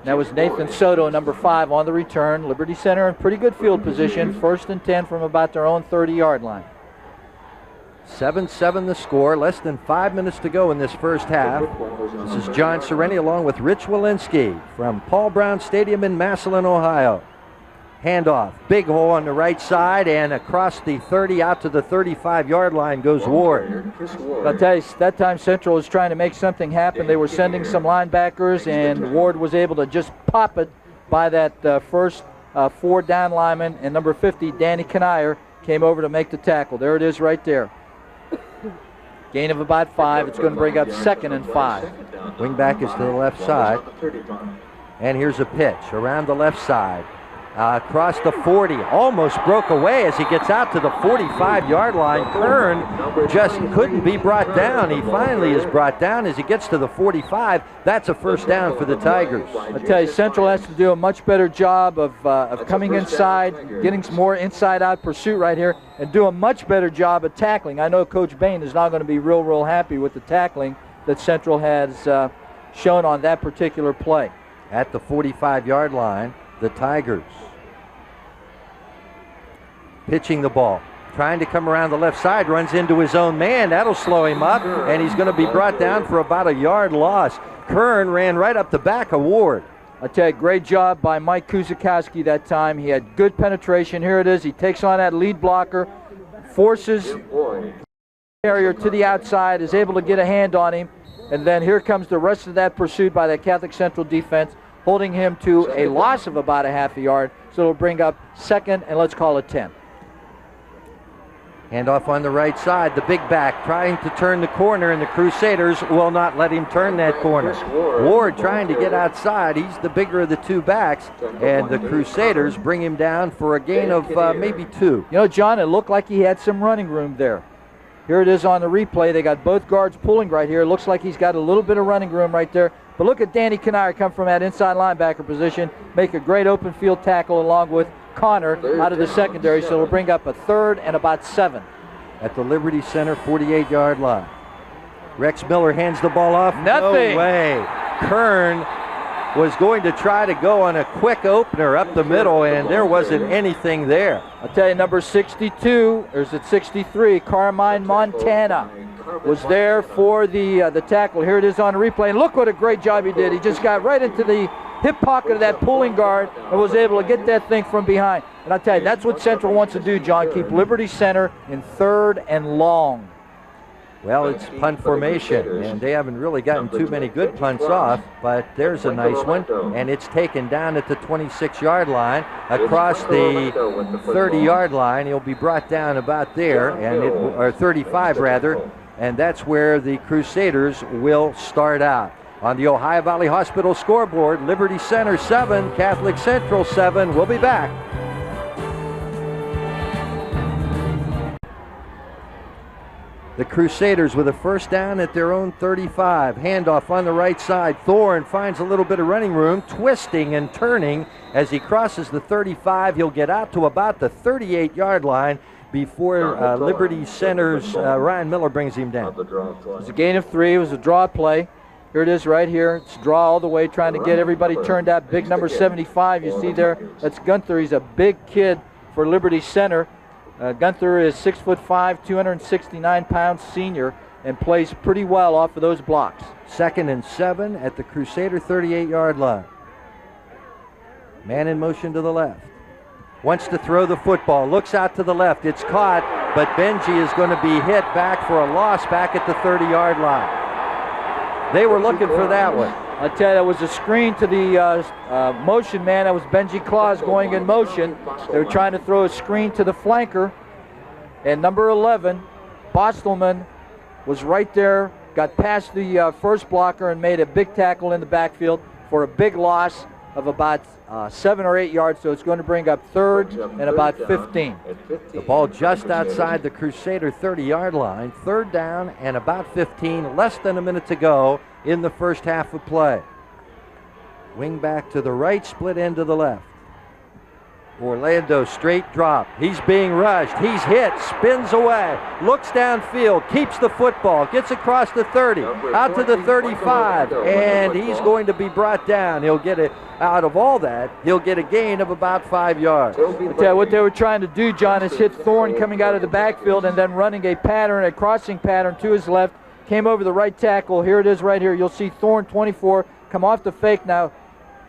That was Nathan Soto, number 5, on the return. Liberty Center in pretty good field position. 1st and 10 from about their own 30-yard line. 7-7 the score. Less than 5 minutes to go in this first half. This is John Sorrenti along with Rich Wilinski from Paul Brown Stadium in Massillon, Ohio. Handoff, big hole on the right side, and across the 30 out to the 35-yard line goes Ward. I'll tell you, that time Central was trying to make something happen. They were sending some linebackers, and Ward was able to just pop it by that first 4 down lineman, and number 50, Danny Kanier, came over to make the tackle. There it is right there. Gain of about 5. It's going to bring up 2nd and 5. Wingback is to the left side, and here's a pitch around the left side. Across the 40, almost broke away as he gets out to the 45-yard line. Kern just couldn't be brought down. He finally is brought down as he gets to the 45. That's a first down for the Tigers. I tell you, Central has to do a much better job of coming inside, getting some more inside-out pursuit right here, and do a much better job of tackling. I know Coach Bahen is not going to be real happy with the tackling that Central has shown on that particular play. At the 45-yard line, the Tigers pitching the ball, trying to come around the left side, runs into his own man. That'll slow him up, and he's going to be brought down for about a yard loss. Kern ran right up the back of Ward. I tell you, great job by Mike Kuzakowski that time. He had good penetration. Here it is. He takes on that lead blocker, forces the carrier to the outside, is able to get a hand on him, and then here comes the rest of that pursuit by that Catholic Central defense, holding him to a loss of about a half a yard, so it'll bring up 2nd and let's call it 10. Handoff on the right side, the big back trying to turn the corner, and the Crusaders will not let him turn that corner. Ward trying to get outside. He's the bigger of the 2 backs, and the Crusaders bring him down for a gain of maybe 2. You know, John, it looked like he had some running room there. Here it is on the replay. They got both guards pulling right here. It looks like he's got a little bit of running room right there. But look at Danny Kanier come from that inside linebacker position, make a great open field tackle along with Connor out of the secondary, so it'll bring up a 3rd and about 7. At the Liberty Center 48-yard line. Rex Miller hands the ball off. Nothing. No way. Kern was going to try to go on a quick opener up the middle, and there wasn't anything there. I'll tell you, number 62, or is it 63, Carmine Montana was there for the tackle. Here it is on the replay, and look what a great job he did. He just got right into the hip pocket of that pulling guard and was able to get that thing from behind. And I'll tell you, that's what Central wants to do, John, keep Liberty Center in 3rd and long. Well, it's punt formation, and they haven't really gotten too many good punts off, but there's a nice one, and it's taken down at the 26-yard line, across the 30-yard line. He'll be brought down about there, or 35 rather, and that's where the Crusaders will start out. On the Ohio Valley Hospital scoreboard, Liberty Center 7, Catholic Central 7. We'll be back. The Crusaders with a first down at their own 35. Handoff on the right side. Thorne finds a little bit of running room, twisting and turning as he crosses the 35. He'll get out to about the 38-yard line before Liberty Center's Ryan Miller brings him down. It was a gain of 3. It was a draw play. Here it is right here. It's draw all the way, trying to get everybody turned out. Big number 75 you see there. That's Gunther. He's a big kid for Liberty Center. Gunther is 6'5", 269 pounds senior, and plays pretty well off of those blocks. 2nd and 7 at the Crusader 38-yard line. Man in motion to the left. Wants to throw the football. Looks out to the left. It's caught, but Benji is going to be hit back for a loss back at the 30-yard line. They were looking for that one. I tell you, that was a screen to the motion man. That was Benji Claus going in motion. They were trying to throw a screen to the flanker. And number 11, Bostelman, was right there, got past the first blocker and made a big tackle in the backfield for a big loss of about 7 or 8 yards, so it's going to bring up third and about 15. The ball just outside the Crusader 30-yard line, third down and about 15, less than a minute to go in the first half of play. Wing back to the right, split end to the left. Orlando straight drop. He's being rushed. He's hit, spins away, looks downfield, keeps the football, gets across the 30, out to the 35, and he's going to be brought down. He'll get it out of all that. He'll get a gain of about 5 yards. I tell you, what they were trying to do, John, is hit Thorne coming out of the backfield and then running a pattern, a crossing pattern to his left. Came over the right tackle. Here it is right here. You'll see Thorne 24 come off the fake now.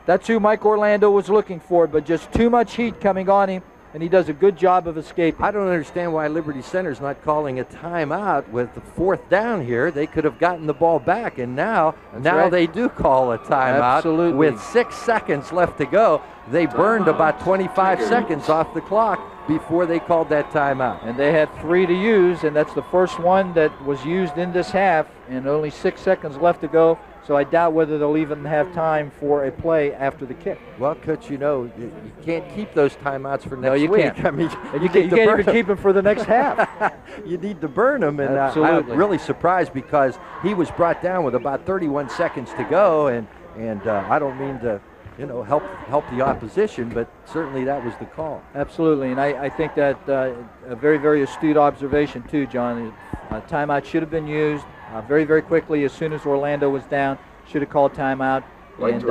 That's who Mike Orlando was looking for, but just too much heat coming on him, and he does a good job of escaping. I don't understand why Liberty Center's not calling a timeout with the fourth down here. They could have gotten the ball back, and now right. They do call a timeout. Absolutely. With 6 seconds left to go. They burned about 25 seconds off the clock before they called that timeout. And they had 3 to use, and that's the first one that was used in this half, and only 6 seconds left to go. So I doubt whether they'll even have time for a play after the kick. Well, Coach, you know, you can't keep those timeouts for next you week. Can't. I mean, you can't even keep them for the next half. You need to burn them, and I'm really surprised because he was brought down with about 31 seconds to go, and I don't mean to, you know, help the opposition, but certainly that was the call. Absolutely, and I think that a very, very astute observation too, John. Timeout should have been used very, very quickly as soon as Orlando was down. Should have called timeout. And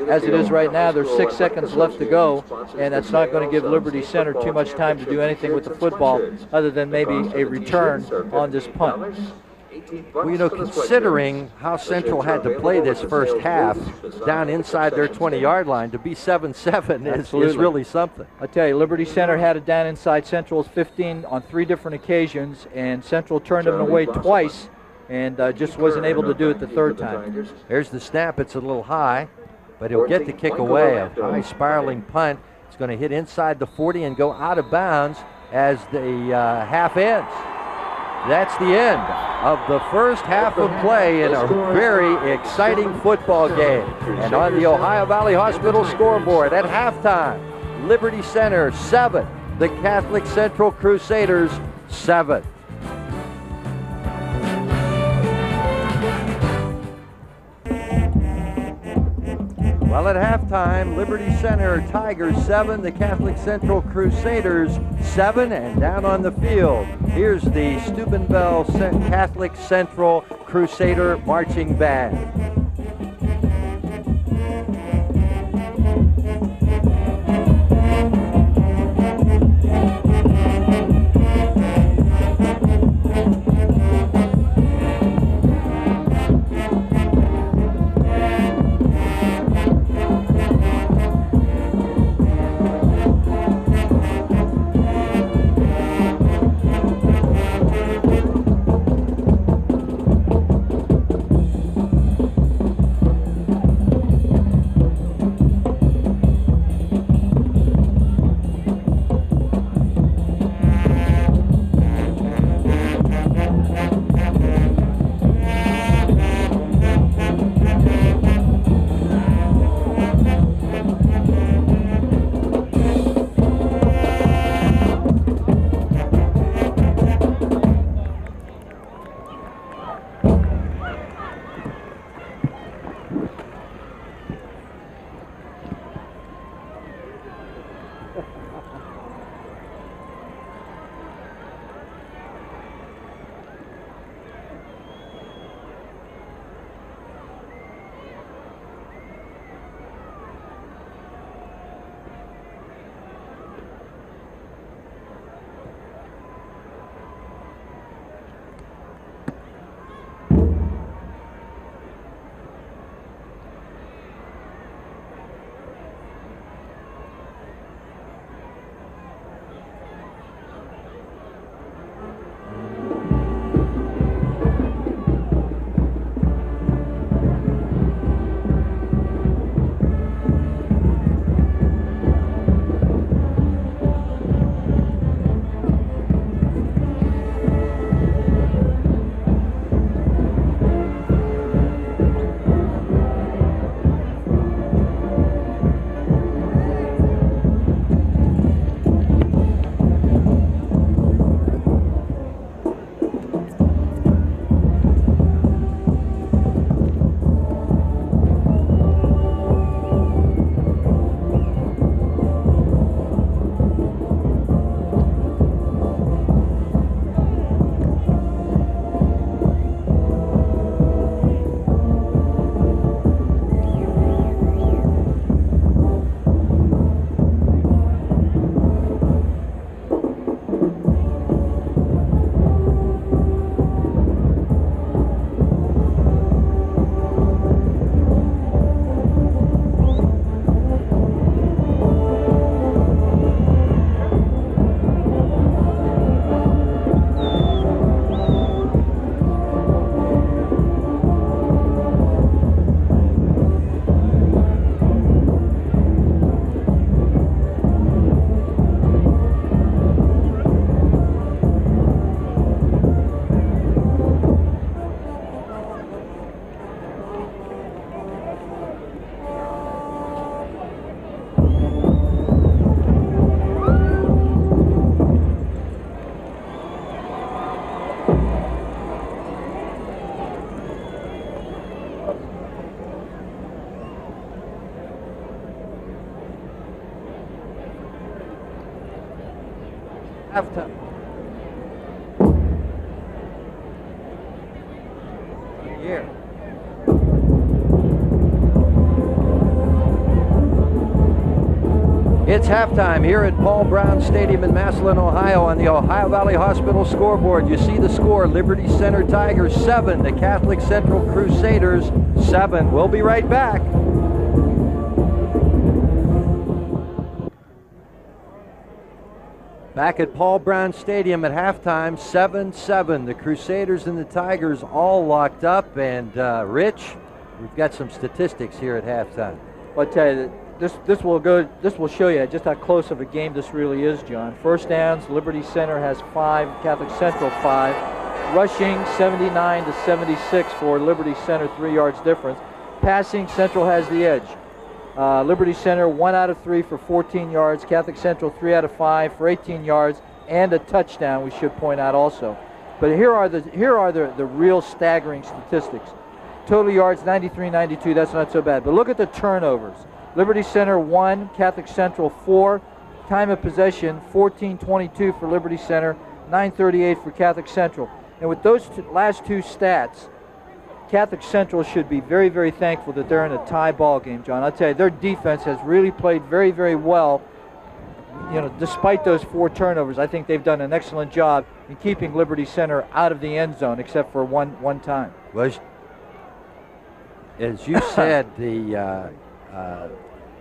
as it is right now, there's 6 seconds left to go, and that's not going to give Liberty Center too much time to do anything with the football other than maybe a return on this punt. Well, you know, considering how Central had to play this first half down inside their 20-yard line, to be 7-7 is really something. I tell you, Liberty Center had it down inside Central's 15 on 3 different occasions, and Central turned them away twice and just wasn't able to do it the third time. There's the snap. It's a little high, but he'll get the kick away. A high spiraling punt. It's going to hit inside the 40 and go out of bounds as the half ends. That's the end of the first half of play in a very exciting football game. And on the Ohio Valley Hospital scoreboard at halftime, Liberty Center 7, the Catholic Central Crusaders 7. Well, at halftime, Liberty Center Tigers 7, the Catholic Central Crusaders 7, and down on the field, here's the Steubenville Catholic Central Crusader Marching Band. halftime. Here. It's halftime here at Paul Brown Stadium in Massillon, Ohio. On the Ohio Valley Hospital scoreboard, you see the score: Liberty Center Tigers 7, the Catholic Central Crusaders 7. We'll be right back. Back at Paul Brown Stadium at halftime, 7-7. The Crusaders and the Tigers all locked up. And Rich, we've got some statistics here at halftime. Well, I tell you, this will show you just how close of a game this really is, John. First downs, Liberty Center has 5, Catholic Central 5. Rushing 79 to 76 for Liberty Center, 3 yards difference. Passing, Central has the edge. Liberty Center 1 out of 3 for 14 yards. Catholic Central 3 out of 5 for 18 yards and a touchdown, we should point out also. But here are the real staggering statistics. Total yards 93-92, that's not so bad. But look at the turnovers. Liberty Center 1, Catholic Central 4. Time of possession 14-22 for Liberty Center, 9:38 for Catholic Central. And with those last two stats, Catholic Central should be very, very thankful that they're in a tie ball game, John. I'll tell you, their defense has really played very, very well. You know, despite those 4 turnovers, I think they've done an excellent job in keeping Liberty Center out of the end zone, except for one time. Well, as you said,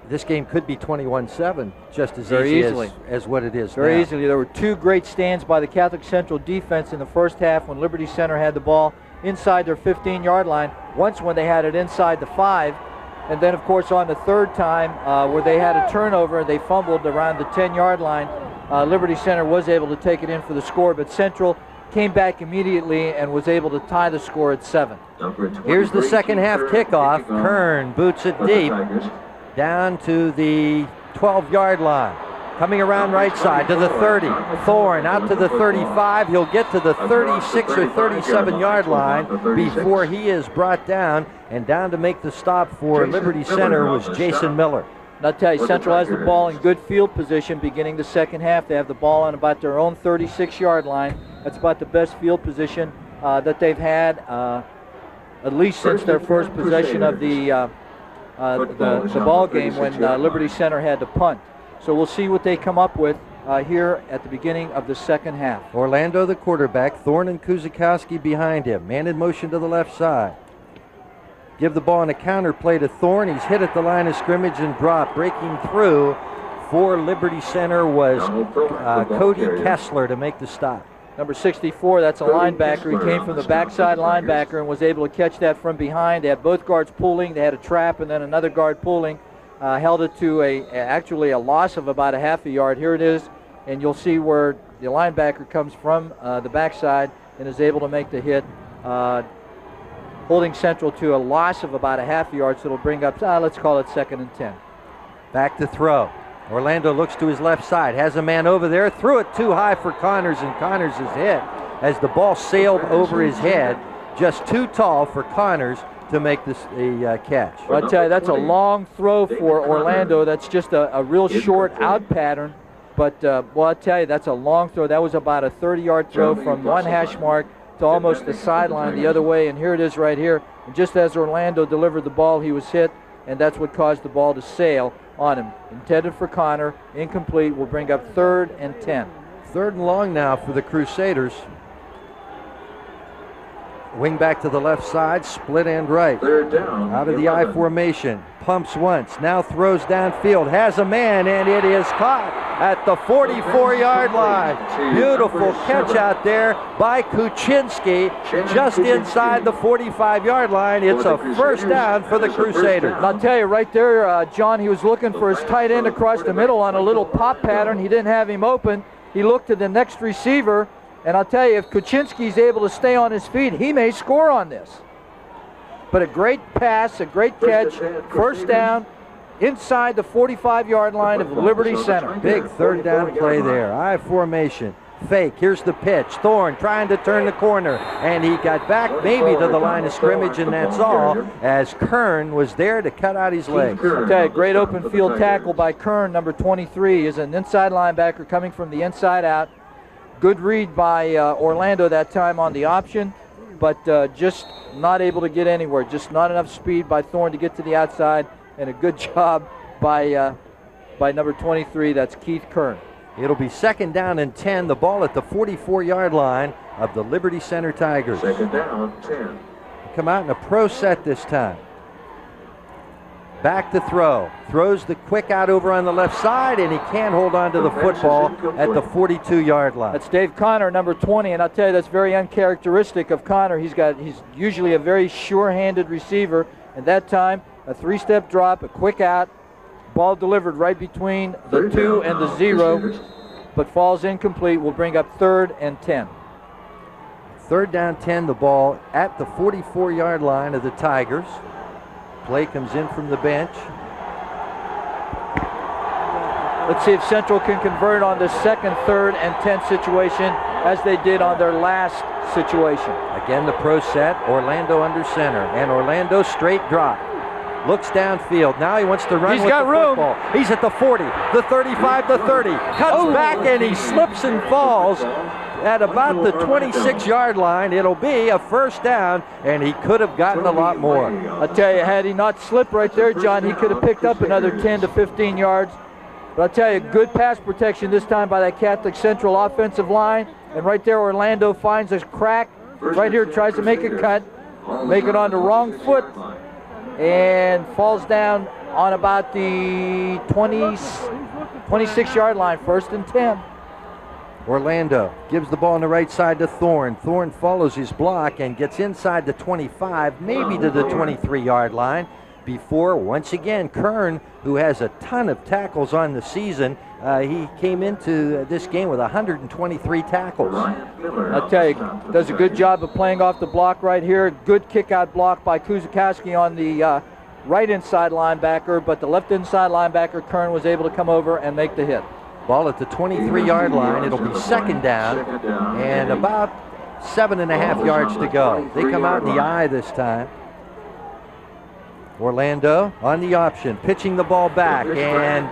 this game could be 21-7 just as easily as what it is very now. Easily. There were 2 great stands by the Catholic Central defense in the first half when Liberty Center had the ball inside their 15-yard line, once when they had it inside the 5, and then of course on the third time where they had a turnover, they fumbled around the 10-yard line. Liberty Center was able to take it in for the score, but Central came back immediately and was able to tie the score at 7. Here's the second half kickoff. Kern boots it deep down to the 12-yard line. Coming around right side to the 30. Thorne out to the 35. He'll get to the 36 or 37-yard line before he is brought down. And down to make the stop for Liberty Center was Jason Miller. And I'll tell you, Central has the ball in good field position beginning the second half. They have the ball on about their own 36-yard line. That's about the best field position that they've had, at least since their first possession of the ball game when Liberty Center had to punt. So we'll see what they come up with here at the beginning of the second half. Orlando, the quarterback, Thorne and Kuzikowski behind him. Man in motion to the left side. Give the ball on a counter play to Thorne. He's hit at the line of scrimmage and dropped. Breaking through for Liberty Center was Cody Kessler to make the stop. Number 64, that's a linebacker. He came from the backside linebacker and was able to catch that from behind. They had both guards pulling. They had a trap and then another guard pulling. Held it to actually a loss of about a half a yard. Here it is, and you'll see where the linebacker comes from the backside and is able to make the hit, holding Central to a loss of about a half a yard, so it'll bring up, let's call it 2nd and 10. Back to throw. Orlando looks to his left side, has a man over there, threw it too high for Connors, and Connors is hit as the ball sailed over his head, just too tall for Connors to make this catch. Well, I tell you, that's a long throw for Orlando. That's just a real short out pattern. But, well, I tell you, that's a long throw. That was about a 30-yard throw from one hash mark to almost the sideline the other way. And here it is right here. And just as Orlando delivered the ball, he was hit, and that's what caused the ball to sail on him. Intended for Connor, incomplete, will bring up 3rd and 10. 3rd and long now for the Crusaders. Wing back to the left side, split end right. Out of the I formation, pumps once, now throws downfield, has a man, and it is caught at the 44-yard line. Beautiful catch out there by Kuczynski, just inside the 45-yard line. It's a first down for the Crusaders. And I'll tell you right there, John, he was looking for his tight end across the middle on a little pop pattern. He didn't have him open. He looked to the next receiver. And I'll tell you, if Kuczynski's able to stay on his feet, he may score on this. But a great pass, a great catch, first down inside the 45-yard line of Liberty Center. Big 3rd down play there. I formation. Fake. Here's the pitch. Thorne trying to turn the corner. And he got back maybe to the line of scrimmage, and that's all, as Kern was there to cut out his legs. I'll tell you, great open field tackle by Kern, number 23. Is an inside linebacker coming from the inside out. Good read by Orlando that time on the option, but just not able to get anywhere. Just not enough speed by Thorne to get to the outside, and a good job by number 23, that's Keith Kern. It'll be 2nd down and 10, the ball at the 44-yard line of the Liberty Center Tigers. 2nd down, 10. Come out in a pro set this time. Back to throw. Throws the quick out over on the left side, and he can't hold on to the football at the 42-yard line. That's Dave Connor, number 20, and I'll tell you that's very uncharacteristic of Connor. He's usually a very sure-handed receiver, and that time a 3-step drop, a quick out, ball delivered right between the 2 and the 0, but falls incomplete. Will bring up 3rd and 10. 3rd down 10, the ball at the 44-yard line of the Tigers. Play comes in from the bench. Let's see if Central can convert on this 2nd, 3rd, and 10 situation as they did on their last situation. Again, the pro set, Orlando under center, and Orlando straight drop. Looks downfield. Now he wants to run with the football. He's at the 40, the 35, the 30. Cuts back and he slips and falls at about the 26-yard line. It'll be a 1st down, and he could have gotten a lot more. I'll tell you, had he not slipped right there, John, he could have picked up another 10 to 15 yards. But I'll tell you, good pass protection this time by that Catholic Central offensive line. And right there, Orlando finds a crack. Right here, tries to make a cut, make it on the wrong foot, and falls down on about the 26-yard line, 1st and 10. Orlando gives the ball on the right side to Thorne. Thorne follows his block and gets inside the 25, maybe to the 23-yard line, before, once again, Kern, who has a ton of tackles on the season, he came into this game with 123 tackles. I'll tell you, does a good job of playing off the block right here. Good kick-out block by Kuzakowski on the right inside linebacker, but the left inside linebacker, Kern, was able to come over and make the hit. Ball at the 23-yard line. It'll be 2nd down and about 7.5 yards to go. They come out in the eye this time. Orlando on the option, pitching the ball back, and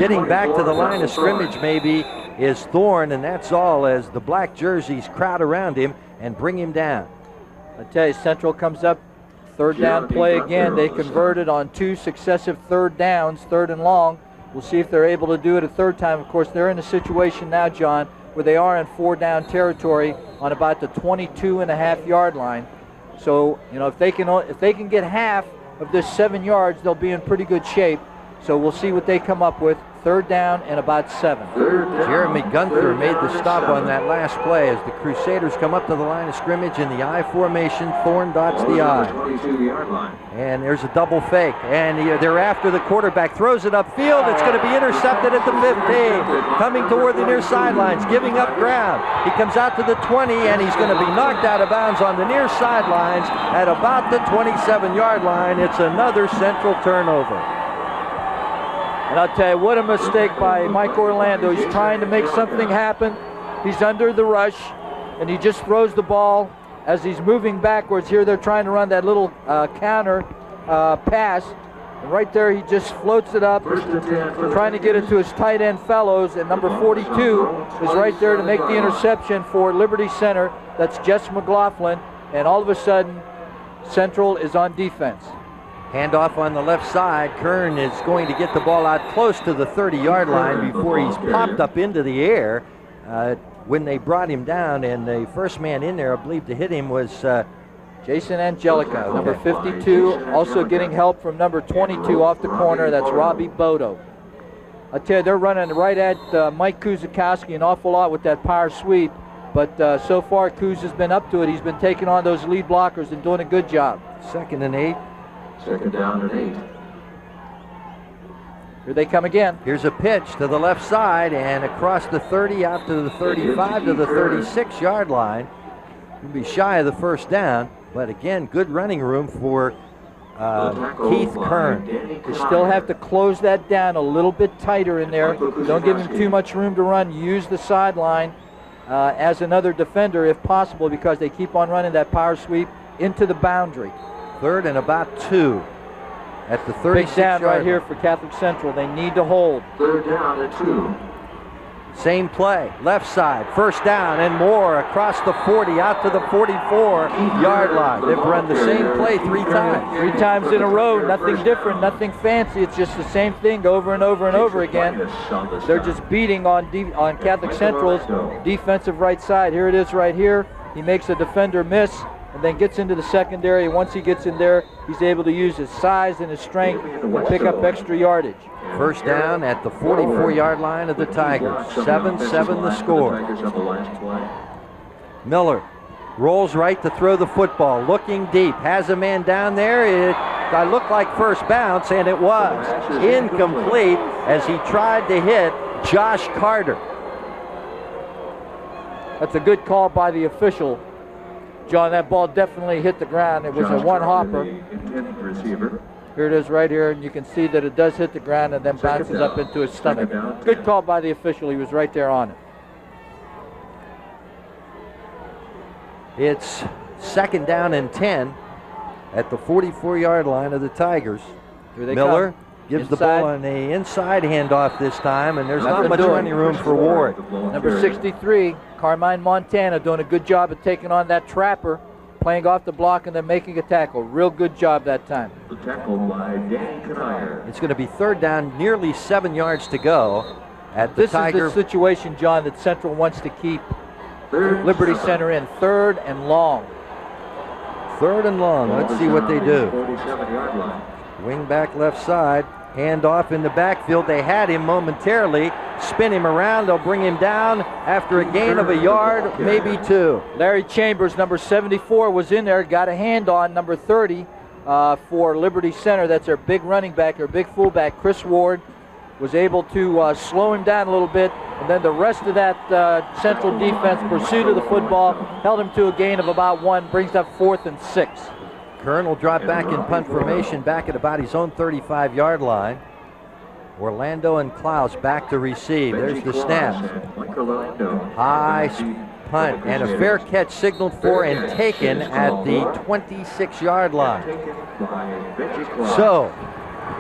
getting back to the line of scrimmage maybe is Thorne, and that's all as the black jerseys crowd around him and bring him down. I tell you, Central comes up, 3rd down play again. They converted on 2 successive 3rd downs, 3rd and long. We'll see if they're able to do it a 3rd time. Of course, they're in a situation now, John, where they are in 4-down territory on about the 22.5-yard line. So, you know, if they can get half of this 7 yards, they'll be in pretty good shape. So we'll see what they come up with. 3rd down and about 7. Jeremy Gunther made the stop on that last play as the Crusaders come up to the line of scrimmage in the I formation. Thorne dots the I. And there's a double fake. And they're after the quarterback. Throws it upfield. It's going to be intercepted at the 15. Coming toward the near sidelines. Giving up ground. He comes out to the 20, and he's going to be knocked out of bounds on the near sidelines at about the 27-yard line. It's another Central turnover. And I'll tell you, what a mistake by Mike Orlando. He's trying to make something happen. He's under the rush, and he just throws the ball as he's moving backwards. Here they're trying to run that little counter pass. And right there, he just floats it up, trying to get it to his tight end fellows. And number 42 is right there to make the interception for Liberty Center. That's Jess McLaughlin. And all of a sudden, Central is on defense. Handoff on the left side. Kern is going to get the ball out close to the 30-yard line before he's popped up into the air when they brought him down. And the first man in there, I believe, to hit him was Jason Angelica, number 52, also getting help from number 22 off the corner. That's Robbie Bodo. I tell you, they're running right at Mike Kuzakowski an awful lot with that power sweep. But so far, Kuz has been up to it. He's been taking on those lead blockers and doing a good job. 2nd and 8. 2nd down and 8. Here they come again. Here's a pitch to the left side and across the 30 out to the 35 to the 36-yard line. We'll be shy of the 1st down, but again, good running room for Keith Kern. You still have to close that down a little bit tighter in there. Don't give him too much room to run. Use the sideline as another defender if possible, because they keep on running that power sweep into the boundary. 3rd and about 2 at the 36 Big down right here for Catholic Central. They need to hold. 3rd down and 2. Same play, left side, first down and more across the 40, out to the 44-yard line. They've run the same play 3 times. 3 times in a row, nothing different, nothing fancy. It's just the same thing over and over and over again. They're just beating on Catholic Central's defensive right side. Here it is right here. He makes a defender miss and then gets into the secondary. Once he gets in there, he's able to use his size and his strength and pick up extra yardage. First down at the 44-yard line of the Tigers. 7-7 the score. Miller rolls right to throw the football, looking deep, has a man down there. It looked like first bounce, and it was incomplete as he tried to hit Josh Carter. That's a good call by the official. John, that ball definitely hit the ground. It was a one-hopper. Here it is right here, and you can see that it does hit the ground and then bounces up into his stomach. Good call by the official. He was right there on it. It's second down and 10 at the 44-yard line of the Tigers. Miller gives the ball on the inside handoff this time, and there's not much running room for Ward. Number 63, Carmine Montana, doing a good job of taking on that trapper, playing off the block and then making a tackle. Real good job that time. The tackle by Dan Kanier. It's going to be third down, nearly 7 yards to go at the Tiger. This is the situation, John, that Central wants to keep Liberty Center in. Third and long. Third and long. Let's see what they do. 47-yard line. Wing back left side. Hand off in the backfield. They had him momentarily. Spin him around. They'll bring him down after a gain of a yard, maybe 2. Larry Chambers, number 74, was in there. Got a hand on number 30 for Liberty Center. That's their big running back, their big fullback. Chris Ward was able to slow him down a little bit. And then the rest of that Central defense pursuit of the football held him to a gain of about 1. Brings up 4th and 6. Kern will drop back in punt formation back at about his own 35-yard line. Orlando and Klaus back to receive. There's the snap. High punt and a fair catch signaled for and taken at the 26-yard line. So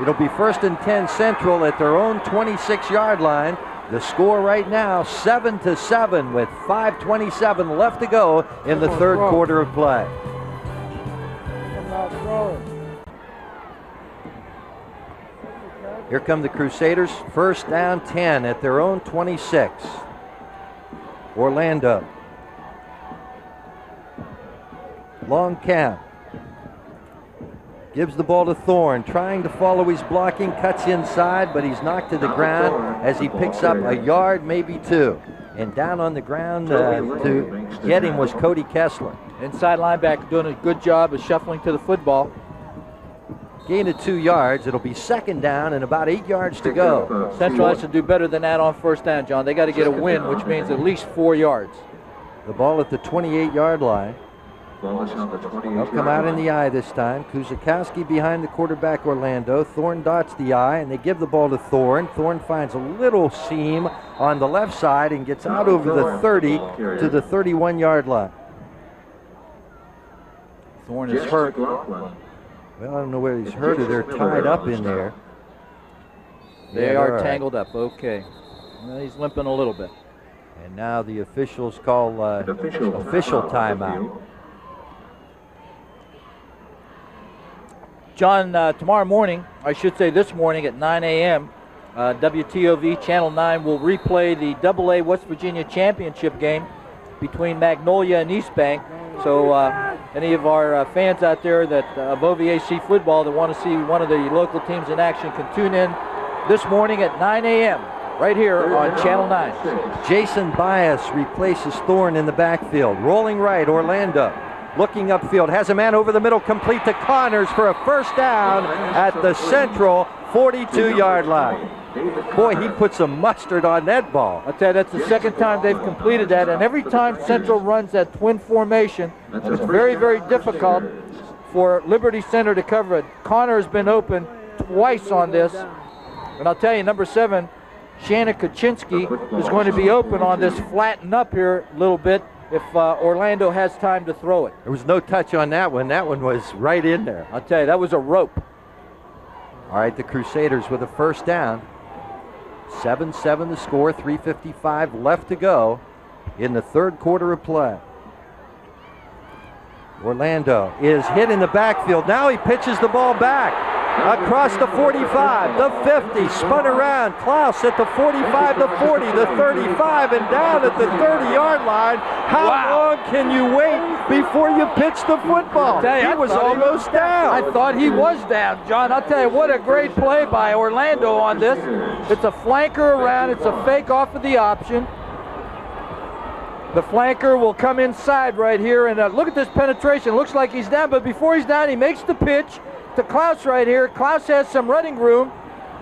it'll be first and 10 Central at their own 26-yard line. The score right now 7-7 with 5:27 left to go in the third quarter of play. Here come the Crusaders, first down 10 at their own 26. Orlando. Long count. Gives the ball to Thorne, trying to follow his blocking, cuts inside, but he's knocked to the ground as he picks up a yard, maybe 2. And down on the ground to get him was Cody Kessler. Inside linebacker doing a good job of shuffling to the football. Gain of 2 yards. It'll be second down and about 8 yards to go. Central has to do better than that on first down, John. They got to get a win, which means at least 4 yards. The ball at the 28-yard line. They'll come out in the eye this time. Kuzakowski behind the quarterback, Orlando. Thorne dots the eye, and they give the ball to Thorne. Thorne finds a little seam on the left side and gets out over the 30 to the 31-yard line. Thorne is hurt. Well, I don't know whether he's hurt or they're tied up in there. They are tangled up, okay. Well, he's limping a little bit. And now the officials call official timeout. John, tomorrow morning, I should say this morning at 9 a.m., WTOV Channel 9 will replay the AA West Virginia Championship game between Magnolia and East Bank. So any of our fans out there that of OVAC football that want to see one of the local teams in action can tune in this morning at 9 a.m. right here on Channel 9. Jason Bias replaces Thorne in the backfield. Rolling right, Orlando. Looking upfield, has a man over the middle, complete to Connors for a first down at the Central 42-yard line. Boy, he put some mustard on that ball. I'll tell you, that's the second time they've completed that, and every time Central runs that twin formation, it's very, very difficult for Liberty Center to cover it. Connor has been open twice on this, and I'll tell you, number 7, Shanna Kaczynski, is going to be open on this, flatten up here a little bit if Orlando has time to throw it. There was no touch on that one. That one was right in there. I'll tell you, that was a rope. All right, the Crusaders with a first down. 7-7 the score, 3:55 left to go in the third quarter of play. Orlando is hit in the backfield. Now he pitches the ball back across the 45, the 50, spun around. Klaus at the 45, the 40, the 35, and down at the 30-yard line. How long can you wait before you pitch the football? He was almost down. I thought he was down, John. I'll tell you, what a great play by Orlando on this. It's a flanker around. It's a fake off of the option. The flanker will come inside right here, and look at this penetration. Looks like he's down, but before he's down, he makes the pitch to Klaus right here. Klaus has some running room.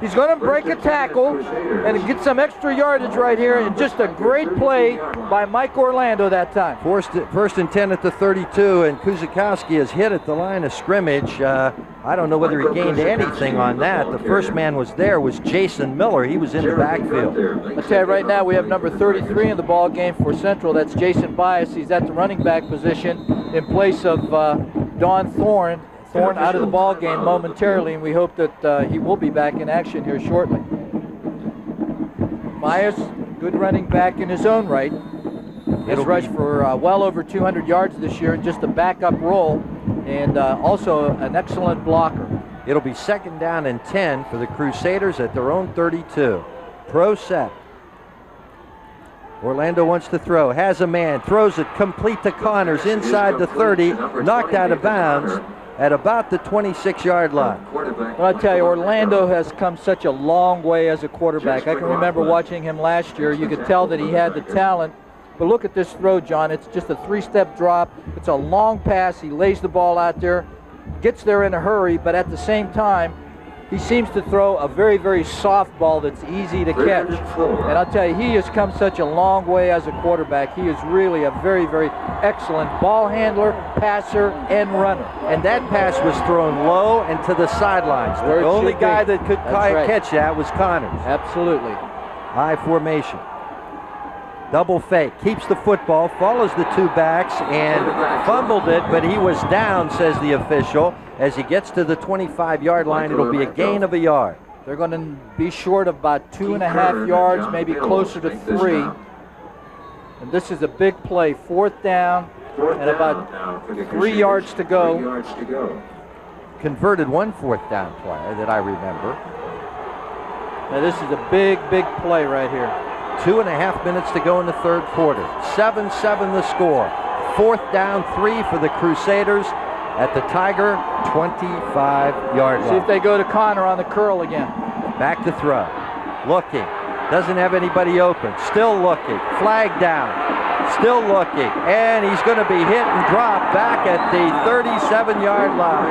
He's going to break a tackle and get some extra yardage right here, and just a great play by Mike Orlando that time. First and 10 at the 32, and Kuzikowski is hit at the line of scrimmage. I don't know whether he gained anything on that. The first man was Jason Miller. He was in the backfield. I'll tell you right now, we have number 33 in the ball game for Central. That's Jason Bias. He's at the running back position in place of Don Thorne. Thorne out of the ball game momentarily, and we hope that he will be back in action here shortly. Bias, good running back in his own right. Has rushed for well over 200 yards this year in just a backup role, and also an excellent blocker. It'll be second down and 10 for the Crusaders at their own 32. Pro set. Orlando wants to throw, has a man, throws it complete to Connors inside the 30, knocked out of bounds at about the 26-yard line. Well, I tell you, Orlando has come such a long way as a quarterback. I can remember watching him last year. You could tell that he had the talent. But look at this throw, John. It's just a three-step drop. It's a long pass. He lays the ball out there, gets there in a hurry, but at the same time, he seems to throw a very, very soft ball that's easy to catch. And I'll tell you, he has come such a long way as a quarterback. He is really a very, very excellent ball handler, passer, and runner. And that pass was thrown low and to the sidelines. The only guy that could catch that was Connors. Absolutely. High formation. Double fake, keeps the football, follows the two backs, and fumbled it, but he was down, says the official. As he gets to the 25-yard line, it'll be a gain of a yard. They're going to be short of about 2.5 yards, maybe closer to 3. And this is a big play, fourth down, and about 3 yards to go. Converted one fourth down play that I remember. Now this is a big, big play right here. 2.5 minutes to go in the third quarter. 7-7 the score. Fourth down, 3 for the Crusaders at the Tiger 25-yard line. See if they go to Connor on the curl again. Back to throw. Looking. Doesn't have anybody open. Still looking. Flag down. Still looking. And he's going to be hit and dropped back at the 37-yard line.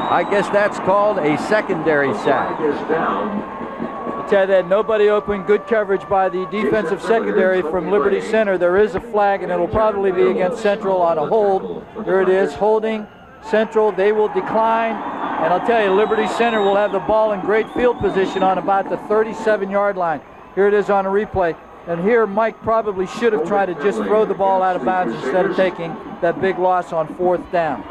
I guess that's called a secondary sack. I tell you that, nobody open, good coverage by the defensive secondary from Liberty Center. There is a flag, and it'll probably be against Central on a hold. There it is, holding Central. They will decline, and I'll tell you, Liberty Center will have the ball in great field position on about the 37-yard line. Here it is on a replay, and here Mike probably should have tried to just throw the ball out of bounds instead of taking that big loss on fourth down.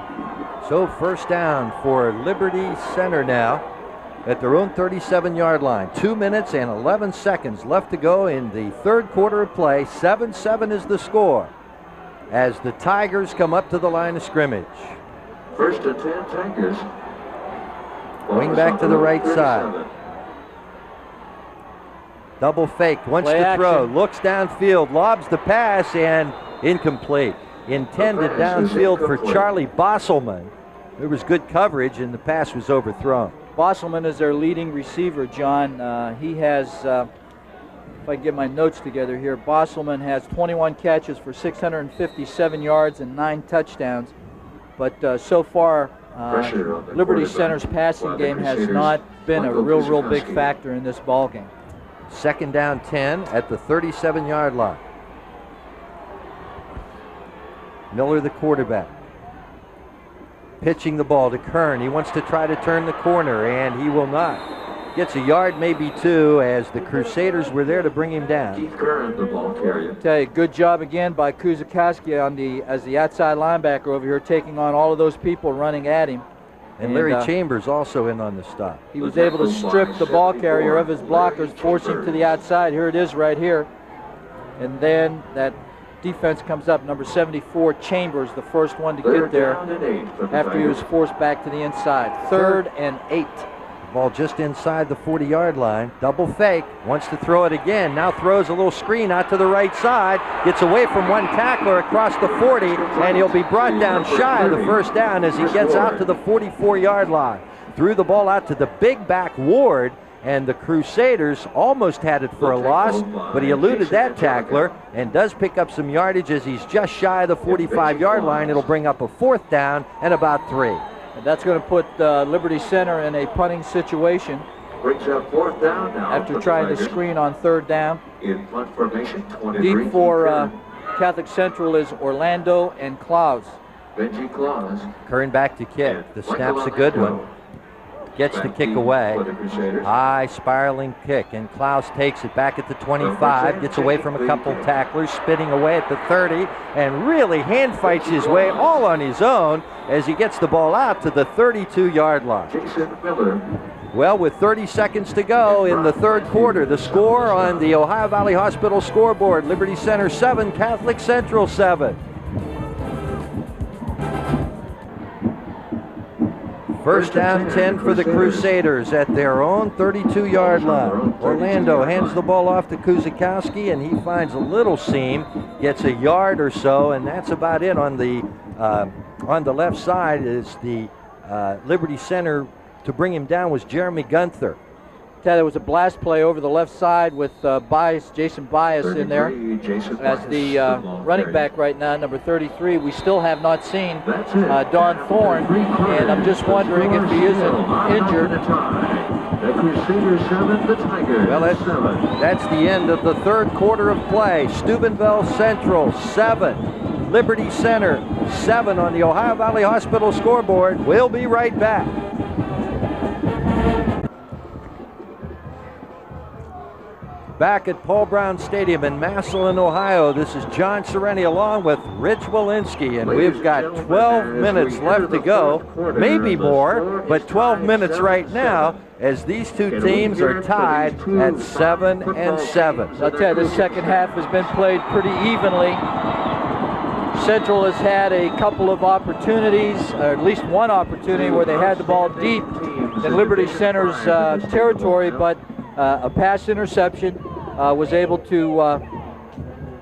So first down for Liberty Center now at their own 37-yard line. 2 minutes and 11 seconds left to go in the third quarter of play. 7-7 is the score as the Tigers come up to the line of scrimmage. First and 10 Tigers. Wing back to the right side. Double fake, wants to throw, looks downfield, lobs the pass, and incomplete. Intended downfield for Charlie Bosselman. There was good coverage, and the pass was overthrown. Bosselman is their leading receiver, John. He has, if I get my notes together here, Bosselman has 21 catches for 657 yards and 9 touchdowns. But so far, Liberty Center's passing game has not been a real big factor in this ball game. Second down 10 at the 37-yard line. Miller, the quarterback, pitching the ball to Kern. He wants to try to turn the corner, and he will not. Gets a yard, maybe 2, as the Crusaders were there to bring him down. Keith Kern, the ball carrier. Tell you, good job again by Kuzikowski as the outside linebacker over here, taking on all of those people running at him. And Larry Chambers also in on the stop. He was able to strip the ball carrier of his blockers, force him to the outside. Here it is right here. And then that defense comes up, number 74, Chambers, the first one to get there after he was forced back to the inside. 3rd and 8. Ball just inside the 40-yard line. Double fake. Wants to throw it again. Now throws a little screen out to the right side. Gets away from one tackler across the 40, and he'll be brought down shy of the first down as he gets out to the 44-yard line. Threw the ball out to the big back Ward, and the Crusaders almost had it for a loss, but he eluded that tackler and does pick up some yardage as he's just shy of the 45-yard line. It'll bring up a 4th down and about 3. And that's going to put Liberty Center in a punting situation. Brings up 4th down now. After trying to screen on 3rd down. In punt formation, 23. Deep for Catholic Central is Orlando and Klaus. Benji Klaus. Kern back to kick. The snap's a good one. Gets the kick away. High spiraling kick, and Klaus takes it back at the 25, gets away from a couple tacklers, spitting away at the 30, and really hand fights his way all on his own as he gets the ball out to the 32-yard line. Well, with 30 seconds to go in the 3rd quarter, the score on the Ohio Valley Hospital scoreboard, Liberty Center 7, Catholic Central 7. First down 10 for the Crusaders at their own 32-yard line. Orlando hands the ball off to Kuzikowski, and he finds a little seam, gets a yard or so, and that's about it. On the left side is the Liberty Center. To bring him down was Jeremy Gunther. There was a blast play over the left side with Jason Bias in there as the running back right now, number 33. We still have not seen Don Thorne, and I'm just wondering if he isn't injured. Well, that's the end of the 3rd quarter of play. Steubenville Central 7, Liberty Center 7 on the Ohio Valley Hospital scoreboard. We'll be right back. Back at Paul Brown Stadium in Massillon, Ohio, this is John Sorrenti along with Rich Wilinski, and we've got 12 minutes left to go, maybe more, but 12 minutes right now as these two teams are tied at 7 and 7. I'll tell you, this second half has been played pretty evenly. Central has had a couple of opportunities, or at least one opportunity where they had the ball deep in Liberty Center's territory, but a pass interception was able to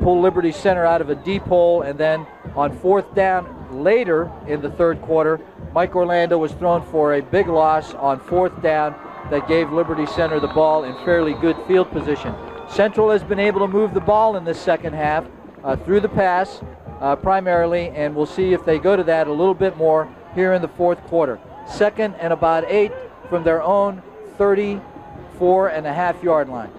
pull Liberty Center out of a deep hole, and then on 4th down later in the 3rd quarter, Mike Orlando was thrown for a big loss on 4th down that gave Liberty Center the ball in fairly good field position. Central has been able to move the ball in this second half through the pass primarily, and we'll see if they go to that a little bit more here in the 4th quarter. 2nd and about 8 from their own 34.5-yard line.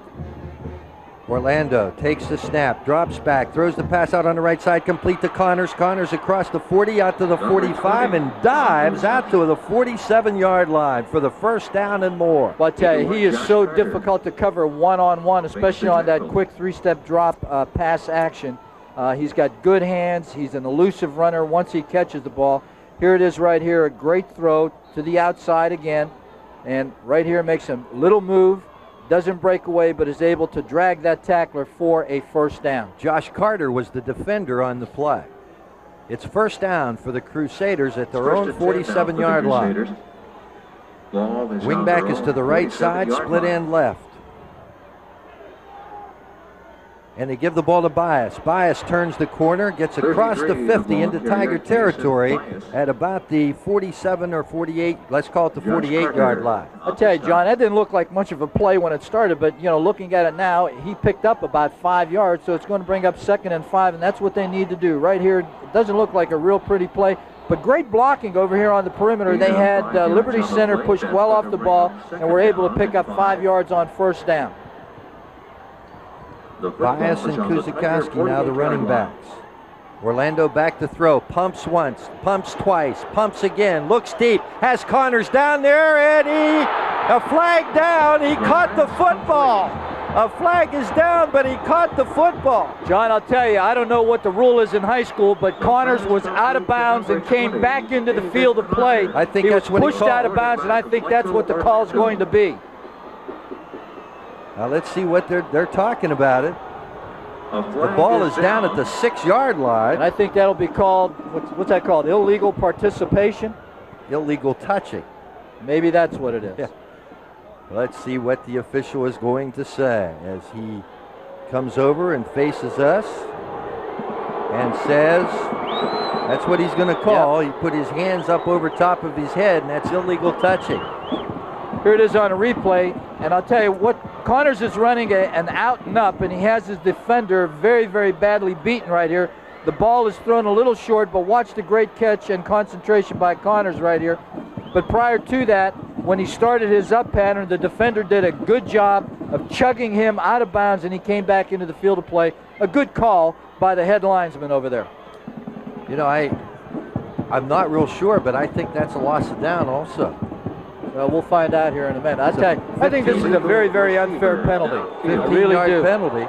Orlando takes the snap, drops back, throws the pass out on the right side, complete to Connors. Connors across the 40, out to the 45, and dives out to the 47-yard line for the first down and more. But he is so difficult to cover one-on-one, especially on that quick 3-step drop pass action. He's got good hands. He's an elusive runner once he catches the ball. Here it is right here, a great throw to the outside again. And right here makes a little move, doesn't break away, but is able to drag that tackler for a first down. Josh Carter was the defender on the play. It's first down for the Crusaders at their own 47-yard line. Wingback is to the right side, split end left. And they give the ball to Bias. Bias turns the corner, gets across the 50 into Tiger territory at about the 47 or 48, let's call it the 48-yard line. I'll tell you, John, that didn't look like much of a play when it started, but, you know, looking at it now, he picked up about 5 yards, so it's going to bring up 2nd and 5, and that's what they need to do. Right here, it doesn't look like a real pretty play, but great blocking over here on the perimeter. They had Liberty Center pushed well off the ball and were able to pick up 5 yards on first down. Bias and Kuzikowski now the running backs. Orlando back to throw, pumps once, pumps twice, pumps again, looks deep, has Connors down there, and a flag down, he caught the football. A flag is down, but he caught the football. John, I'll tell you, I don't know what the rule is in high school, but Connors was out of bounds and came back into the field of play. I think he that's was what he pushed called. out of bounds, and I think that's what the call is going to be. Now let's see what they're talking about it. The ball is down at the 6-yard line. And I think that'll be called, what's that called? Illegal participation? Illegal touching. Maybe that's what it is. Yeah. Let's see what the official is going to say as he comes over and faces us and says that's what he's going to call. Yep. He put his hands up over top of his head, and that's illegal touching. Here it is on a replay, and I'll tell you what, Connors is running an out and up, and he has his defender very, very badly beaten right here. The ball is thrown a little short, but watch the great catch and concentration by Connors right here. But prior to that, when he started his up pattern, the defender did a good job of chugging him out of bounds, and he came back into the field of play. A good call by the head linesman over there. You know, I'm not real sure, but I think that's a loss of down also. Well, we'll find out here in a minute. I think this is a very, very unfair penalty. 15-yard penalty,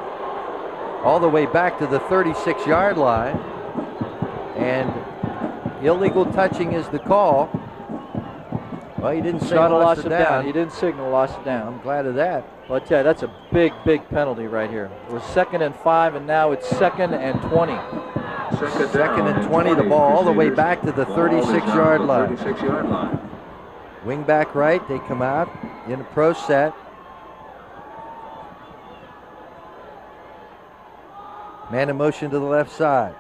all the way back to the 36-yard line, and illegal touching is the call. Well, he didn't say not a loss of of down. He didn't signal a loss of down. I'm glad of that. Well, I tell you, that's a big, big penalty right here. It was 2nd and 5, and now it's 2nd and 20. Second and 20, the ball all the way back to the 36-yard line. 36-yard line. Wing back right, they come out in a pro set. Man in motion to the left side.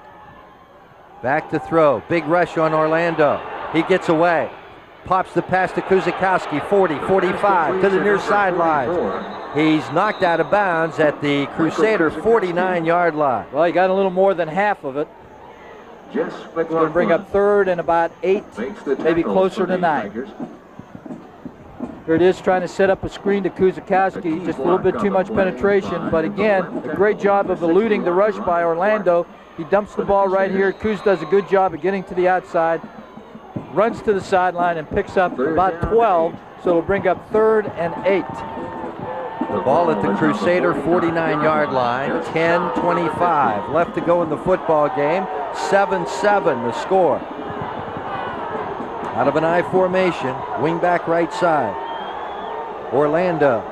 Back to throw, big rush on Orlando. He gets away. Pops the pass to Kuzikowski, 40, 45, to the near sideline. He's knocked out of bounds at the Crusader 49-yard line. Well, he got a little more than half of it. It's going to bring up 3rd and about 8, maybe closer to 9. Here it is, trying to set up a screen to Kuzikowski. Just a little bit too much penetration, but again, a great job of eluding the rush by Orlando. He dumps the ball right here. Kuz does a good job of getting to the outside, runs to the sideline and picks up about 12, so it'll bring up 3rd and 8. The ball at the Crusader 49-yard line, 10:25 left to go in the football game, 7-7 the score. Out of an I formation, wing back right side. Orlando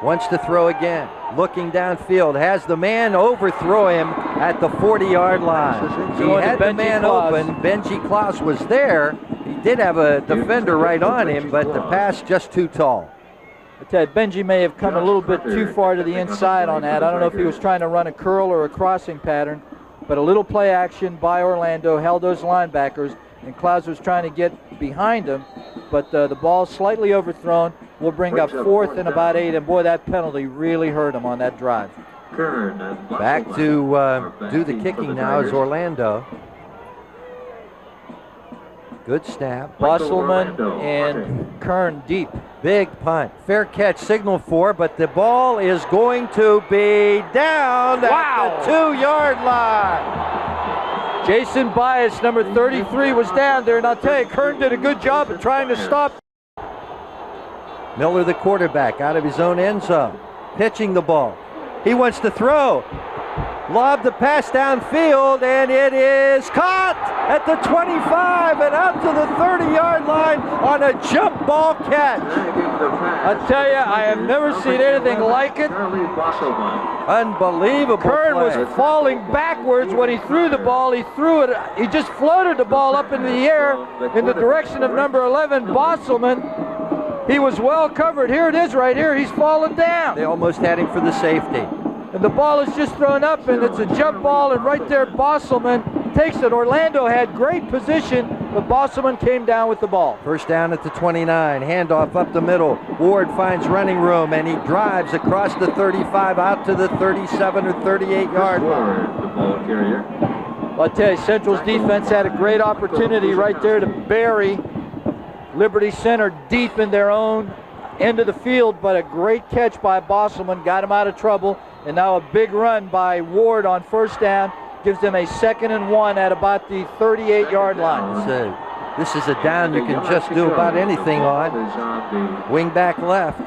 wants to throw again, looking downfield, has the man overthrow him at the 40-yard line. He had the man open. Benji Klaus was there. He did have a defender right on him, but the pass just too tall. I tell you, Benji may have come a little bit too far to the inside on that. I don't know if he was trying to run a curl or a crossing pattern, but a little play action by Orlando held those linebackers, and Klaus was trying to get behind him, but the ball slightly overthrown will bring up 4th and about 8, and boy, that penalty really hurt him on that drive. Back to do the kicking now is Orlando. Good snap. Bosselman and Kern deep. Big punt. Fair catch signaled for, but the ball is going to be down at the 2-yard line. Jason Bias, number 33, was down there, and I'll tell you, Kern did a good job of trying to stop. Miller, the quarterback, out of his own end zone, pitching the ball. He wants to throw. Lob the pass downfield, and it is caught at the 25 and out to the 30-yard line on a jump ball catch. I tell you, I have never seen anything like it. Unbelievable Kern play. was falling backwards when he threw the ball. He threw it. He just floated the ball up into the air in the direction of number 11, Bosselman. He was well covered. Here it is right here. He's fallen down. They almost had him for the safety. And the ball is just thrown up, and it's a jump ball, and right there Bosselman takes it. Orlando had great position, but Bosselman came down with the ball. First down at the 29, handoff up the middle. Ward finds running room, and he drives across the 35 out to the 37 or 38-yard line. The ball carrier. Well, I tell you, Central's defense had a great opportunity right there to bury Liberty Center deep in their own end of the field, but a great catch by Bosselman got him out of trouble. And now a big run by Ward on first down gives them a 2nd and 1 at about the 38-yard line. This is a down you can just do about anything on. Wing back left.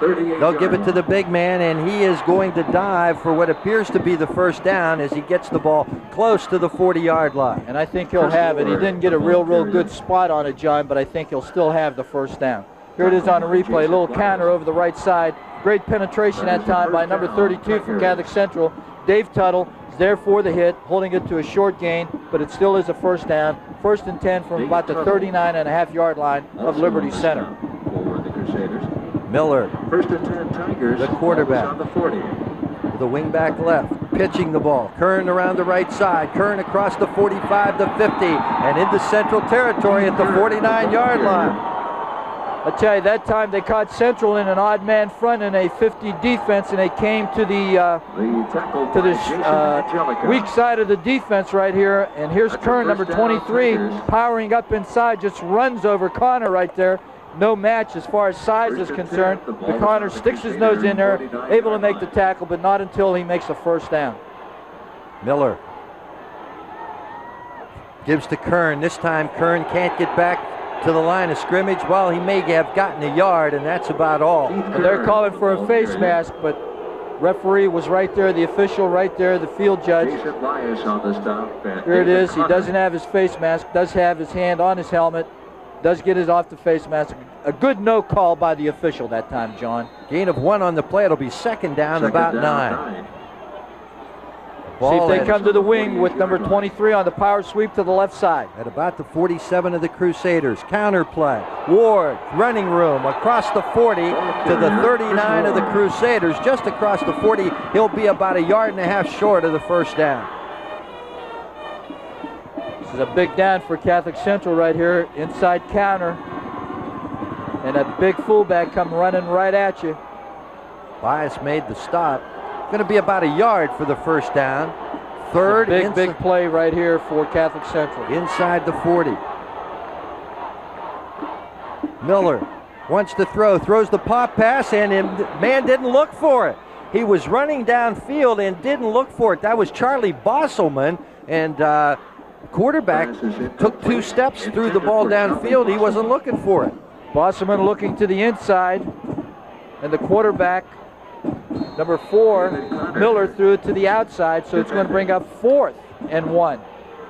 They'll give it to the big man, and he is going to dive for what appears to be the first down as he gets the ball close to the 40-yard line. And I think he'll have it. He didn't get a real good spot on it, John, but I think he'll still have the first down. Here it is on a replay. A little counter over the right side. Great penetration that time by number 32 from Catholic Central. Dave Tuttle is there for the hit, holding it to a short gain, but it still is a first down. 1st and 10 from about the 39.5-yard line of Liberty Center. Miller, 1st and 10 Tigers, the quarterback, on the 40. The wingback left, pitching the ball. Kern around the right side. Kern across the 45, the 50, and into Central territory at the 49-yard line. I tell you, that time they caught Central in an odd man front in a 50 defense, and they came to the weak side of the defense right here. And here's Kern, number 23, powering up inside, just runs over Connor right there. No match as far as size is concerned. But Connor sticks his nose in there, able to make the tackle, but not until he makes a first down. Miller gives to Kern. This time Kern can't get back to the line of scrimmage. Well, he may have gotten a yard, and that's about all. And they're calling for a face mask, but referee was right there, the official right there, the field judge. Here it is. He doesn't have his face mask, does have his hand on his helmet, does get it off the face mask. A good no call by the official that time, John. Gain of 1 on the play. It'll be second down, about 9. See if they come to the wing with number 23 on the power sweep to the left side. At about the 47 of the Crusaders. Counter play. Ward, running room, across the 40 to the 39 of the Crusaders. Just across the 40, he'll be about 1.5 yards short of the first down. This is a big down for Catholic Central right here. Inside counter. And a big fullback come running right at you. Bias made the stop. Going to be about 1 yard for the first down. Third, big play right here for Catholic Central. Inside the 40. Miller wants to throw, throws the pop pass, and man didn't look for it. He was running downfield and didn't look for it. That was Charlie Bosselman, and quarterback took 2 steps, threw the ball downfield. He wasn't looking for it. Bosselman looking to the inside, and the quarterback, number 4, Miller, threw it to the outside, so it's going to bring up 4th and 1.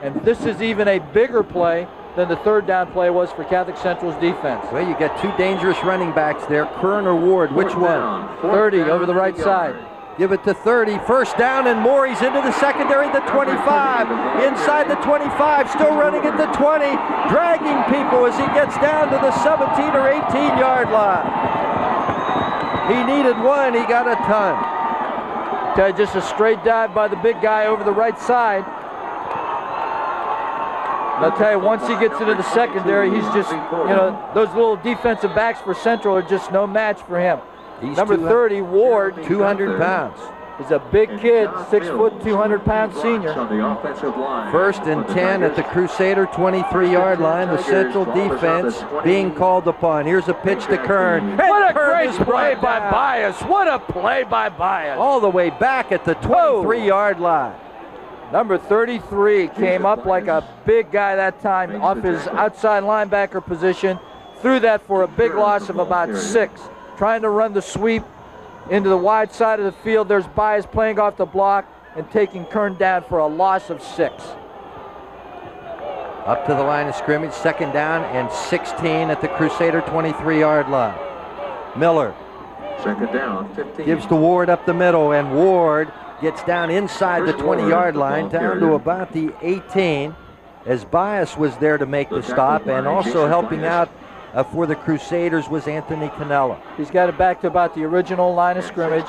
And this is even a bigger play than the third down play was for Catholic Central's defense. Well, you got 2 dangerous running backs there, Kern or Ward. Which one? 30 over the right side. Give it to 30. First down and more. He's into the secondary, the 25. Inside the 25, still running at the 20. Dragging people as he gets down to the 17 or 18-yard line. He needed 1, he got a ton. Just a straight dive by the big guy over the right side. And I'll tell you, once he gets into the secondary, he's just, those little defensive backs for Central are just no match for him. He's number 30, Ward, 200 pounds. He's a big kid, 6 foot, 200-pound senior. First and 10 at the Crusader 23-yard line. The Central defense being called upon. Here's a pitch to Kern. What a great play by Bias. What a play by Bias. All the way back at the 23-yard line. Number 33 came up like a big guy that time off his outside linebacker position. Threw that for a big loss of about 6. Trying to run the sweep into the wide side of the field. There's Bias playing off the block and taking Kern down for a loss of 6. Up to the line of scrimmage, second down and 16 at the Crusader 23-yard line. Miller. Second down, 15. Gives to Ward up the middle, and Ward gets down inside the 20-yard line, down to about the 18, as Bias was there to make the stop, and also helping out for the Crusaders was Anthony Cannella. He's got it back to about the original line of scrimmage.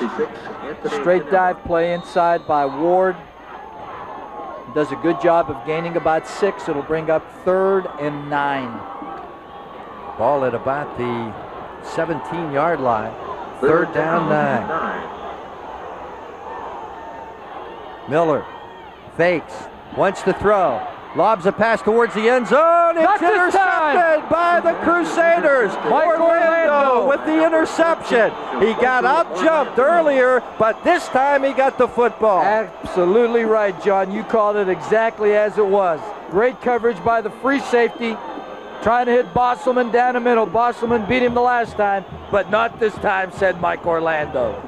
Straight dive play inside by Ward. Does a good job of gaining about 6. It'll bring up 3rd and 9. Ball at about the 17-yard line. 3rd down, 9. Miller fakes, wants to throw. Lobs a pass towards the end zone. It's intercepted by the Crusaders. Orlando with the interception. He got out-jumped earlier, but this time he got the football. Absolutely right, John. You called it exactly as it was. Great coverage by the free safety. trying to hit Bosselman down the middle. Bosselman beat him the last time, but not this time, said Mike Orlando.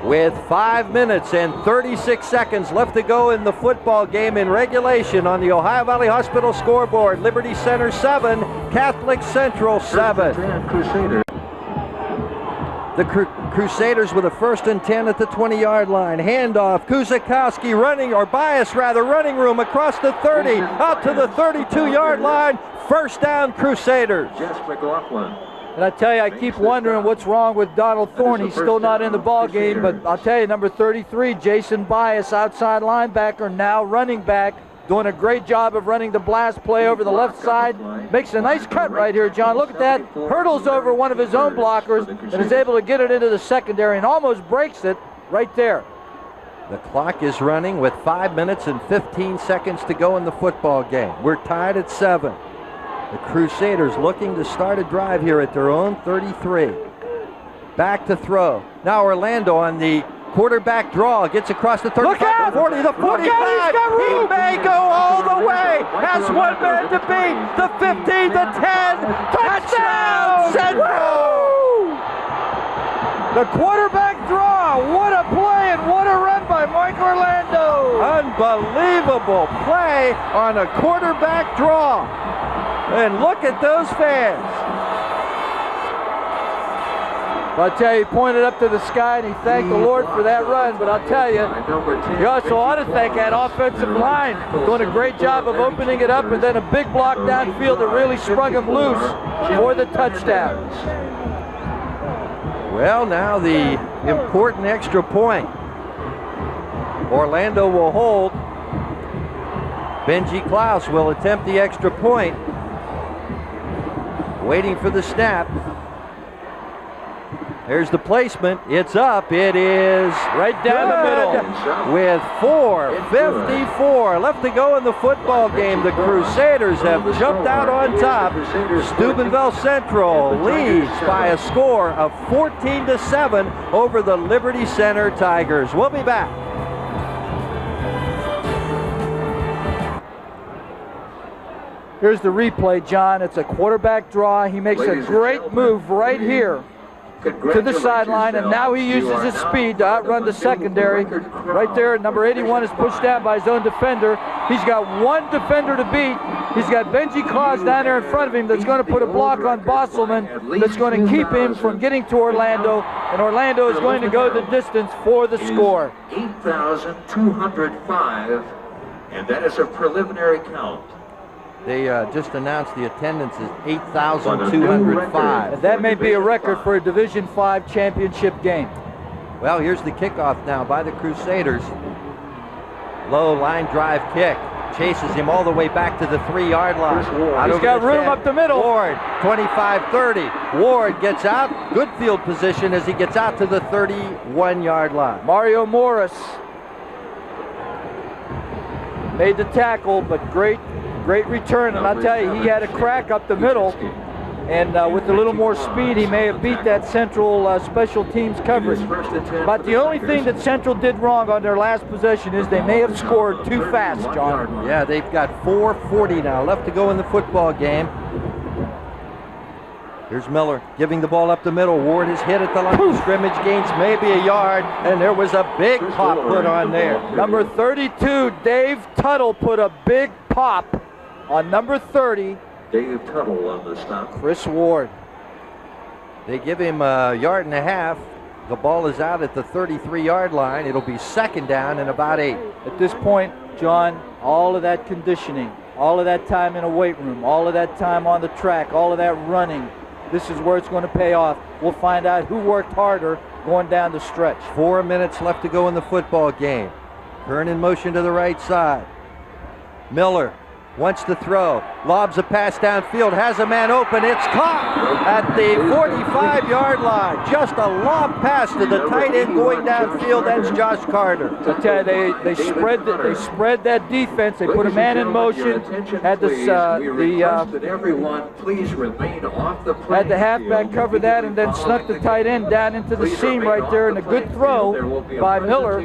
With 5 minutes and 36 seconds left to go in the football game in regulation on the Ohio Valley Hospital scoreboard, Liberty Center 7, Catholic Central 7. The Crusaders with a 1st and 10 at the 20-yard line. Handoff, Kuzakowski running, or Bias rather, running room across the 30, out to the 32-yard line. First down, Crusaders. And I tell you, I keep wondering what's wrong with Donald Thorne. He's still not in the ball game, but I'll tell you, number 33, Jason Bias, outside linebacker, now running back, doing a great job of running the blast play over the left side. Makes a nice cut right here, John. Look at that. Hurdles over one of his own blockers and is able to get it into the secondary and almost breaks it right there. The clock is running with 5 minutes and 15 seconds to go in the football game. We're tied at 7. The Crusaders looking to start a drive here at their own 33. Back to throw. Now Orlando on the quarterback draw. Gets across the 35, the 40, the 45. He may go all the way. Has one man to beat. The 15, the 10. Touchdown, Central! The quarterback draw. What a play and what a run by Mike Orlando. Unbelievable play on a quarterback draw. And look at those fans. I'll tell you, he pointed up to the sky and he thanked the Lord for that run. But I'll tell you, he also ought to thank that offensive line, doing a great job of opening it up, and then a big block downfield that really sprung him loose for the touchdown. Well, now the important extra point. Orlando will hold. Benji Klaus will attempt the extra point. Waiting for the snap. There's the placement. It's up. It is right down the middle. With 4:54 left to go in the football game. The Crusaders have jumped out on top. Steubenville Central leads by a score of 14-7 over the Liberty Center Tigers. We'll be back. Here's the replay, John. It's a quarterback draw. He makes a great move right here to the sideline, and now he uses his speed to outrun the secondary. Right there, number 81 is pushed down by his own defender. He's got one defender to beat. He's got Benji Claus down there in front of him that's going to put a block on Bosselman that's going to keep him from getting to Orlando, and Orlando is going to go the distance for the score. 8,205, and that is a preliminary count. They just announced the attendance is 8,205. And that may be a record for a Division V championship game. Well, here's the kickoff now by the Crusaders. Low line drive kick. Chases him all the way back to the 3-yard line. He's got room up the middle. Ward, 25-30. Ward gets out. Good field position as he gets out to the 31-yard line. Mario Morris made the tackle, but great return, and I'll tell you, he had a crack up the middle, and with a little more speed, he may have beat that Central special teams coverage. But the only thing that Central did wrong on their last possession is they may have scored too fast, John. Yeah, they've got 4:40 now left to go in the football game. Here's Miller giving the ball up the middle. Ward is hit at the line of scrimmage, gains maybe a yard, and there was a big pop put on there. Number 32, Dave Tuttle, put a big pop on number 30. Dave Tuttle on the stop. Chris Ward. They give him a yard and a half. The ball is out at the 33-yard line. It'll be second down and about 8. At this point, John, all of that conditioning, all of that time in a weight room, all of that time on the track, all of that running, this is where it's going to pay off. We'll find out who worked harder going down the stretch. 4 minutes left to go in the football game. Kern in motion to the right side. Miller wants to throw, lobs a pass downfield, has a man open, it's caught at the 45-yard line. Just a lob pass to the tight end going downfield. That's Josh Carter. I tell you, they spread that defense. They put a man in motion. Had the halfback cover that, and then snuck the tight end down into the seam right there, and a good throw by Miller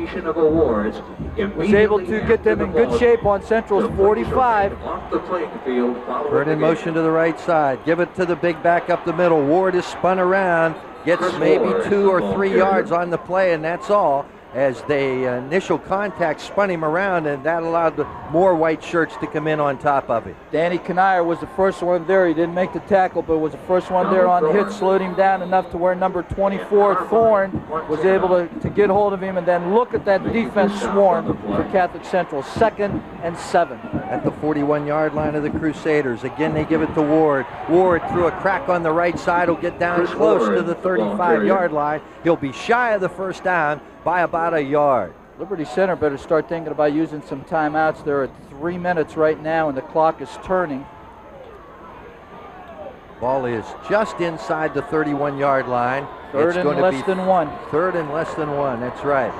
was able to get them in good shape on Central's 45. off the playing field. Bird in motion to the right side. Give it to the big back up the middle. Ward is spun around. Gets maybe 2 or 3 yards on the play, and that's all. As the initial contact spun him around, and that allowed more white shirts to come in on top of it. Danny Kanier was the first one there. He didn't make the tackle, but was the first one there on the hit, slowed him down enough to where number 24, Thorne, was able to get hold of him, and then look at that defense swarm for Catholic Central. 2nd and 7. At the 41-yard line of the Crusaders. Again, they give it to Ward. Ward through a crack on the right side will get down close to the 35-yard line. He'll be shy of the first down by about a yard. Liberty Center better start thinking about using some timeouts. They're at 3 minutes right now, and the clock is turning. Ball is just inside the 31-yard line. Third and less than 1. Third and less than 1, that's right.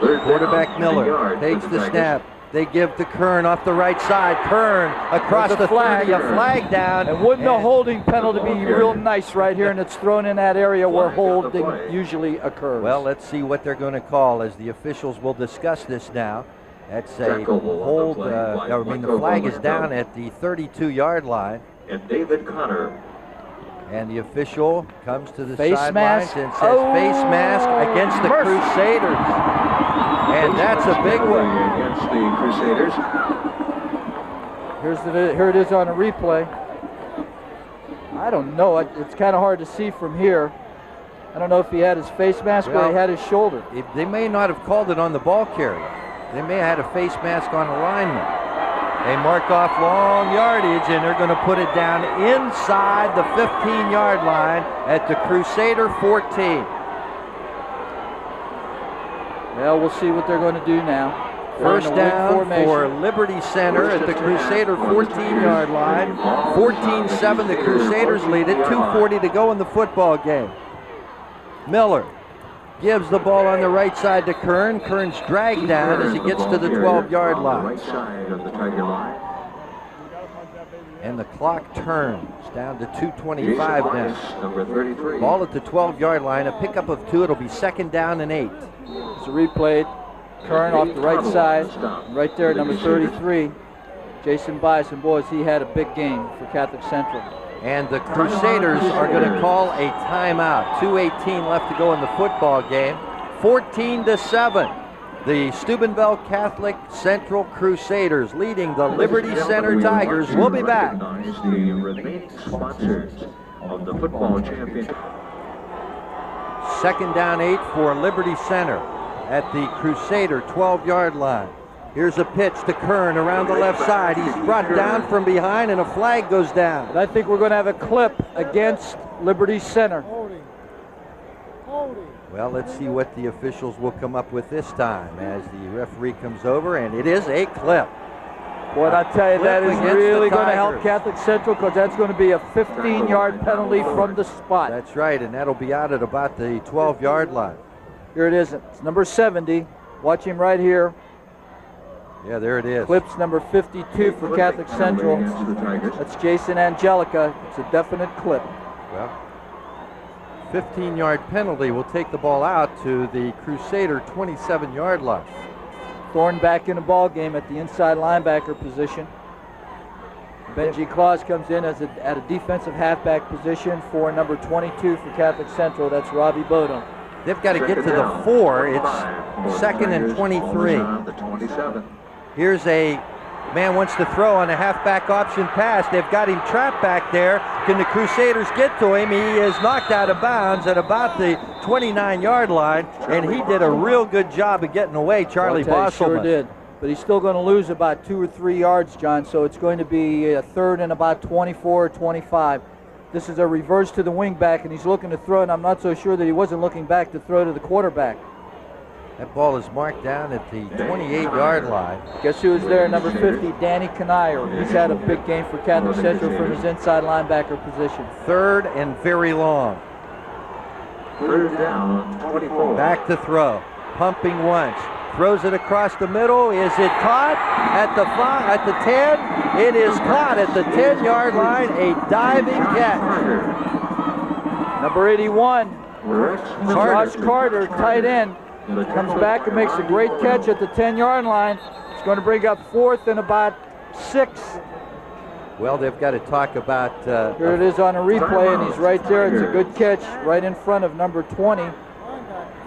Quarterback Miller takes the snap. They give to Kern off the right side. Kern across the 30, a flag down. And wouldn't a holding penalty be real nice right here, and it's thrown in that area where holding usually occurs. Well, let's see what they're going to call as the officials will discuss this now. That's a hold, the flag is down at the 32-yard line. And David Connor. And the official comes to the face sidelines mask and says face mask against the Crusaders. And that's a big one. Against the Crusaders. Here it is on a replay. I don't know. It's kind of hard to see from here. I don't know if he had his face mask or he had his shoulder. They may not have called it on the ball carrier. They may have had a face mask on a lineman. They mark off long yardage, and they're going to put it down inside the 15-yard line at the Crusader 14. Well, we'll see what they're going to do now. First down for Liberty Center at the Crusader 14-yard line. 14-7, the Crusaders lead it. 2:40 to go in the football game. Miller gives the ball on the right side to Kern. Kern's dragged down as he gets to the 12-yard line. Right side of the Tiger line. And the clock turns down to 2:25 now. Number 33. Ball at the 12-yard line. A pickup of 2. It'll be 2nd down and 8. It's a replay. Kern off the right side. Right there, number 33. Jason Bison. Boys, he had a big game for Catholic Central. And the Crusaders are going to call a timeout. 2:18 left to go in the football game. 14-7. The Steubenville Catholic Central Crusaders leading the Liberty Center Tigers. We'll be back. The remaining sponsors of the football championship. 2nd down 8 for Liberty Center at the Crusader 12-yard line. Here's a pitch to Kern around the left side. He's brought down from behind, and a flag goes down. And I think we're going to have a clip against Liberty Center. Well, let's see what the officials will come up with this time as the referee comes over, and it is a clip. Boy, I tell you, that is really going to help Tigers. Catholic Central, because that's going to be a 15-yard penalty from the spot. That's right, and that'll be out at about the 12-yard line. Here it is. It's number 70. Watch him right here. Yeah, there it is. Clips number 52 for Catholic Central. That's Jason Angelica. It's a definite clip. Well, 15-yard penalty will take the ball out to the Crusader 27-yard line. Thorne back in the ball game at the inside linebacker position. Benji Claus comes in at a defensive halfback position for number 22 for Catholic Central. That's Robbie Bodum. They've got to get to the 4. It's 2nd and 23. Here's a man wants to throw on a halfback option pass. They've got him trapped back there. Can the Crusaders get to him? He is knocked out of bounds at about the 29-yard line, and he did a real good job of getting away, Charlie Bosselman. Sure did. But he's still going to lose about 2 or 3 yards, John, so it's going to be a 3rd and about 24 or 25. This is a reverse to the wingback, and he's looking to throw, and I'm not so sure that he wasn't looking back to throw to the quarterback. That ball is marked down at the 28-yard line. Guess who is there, number 50, Danny Kanier. He's had a big game for Catholic Central from his inside linebacker position. 3rd and very long. 3rd down, 24. Back to throw. Pumping once. Throws it across the middle. Is it caught at the 10? It is caught at the 10-yard line. A diving catch. Number 81, Josh Carter, tight end, comes back and makes a great catch at the 10-yard line. It's going to bring up 4th and about 6. Well, they've got to talk about... Here it is on a replay, and he's right there. It's a good catch right in front of number 20.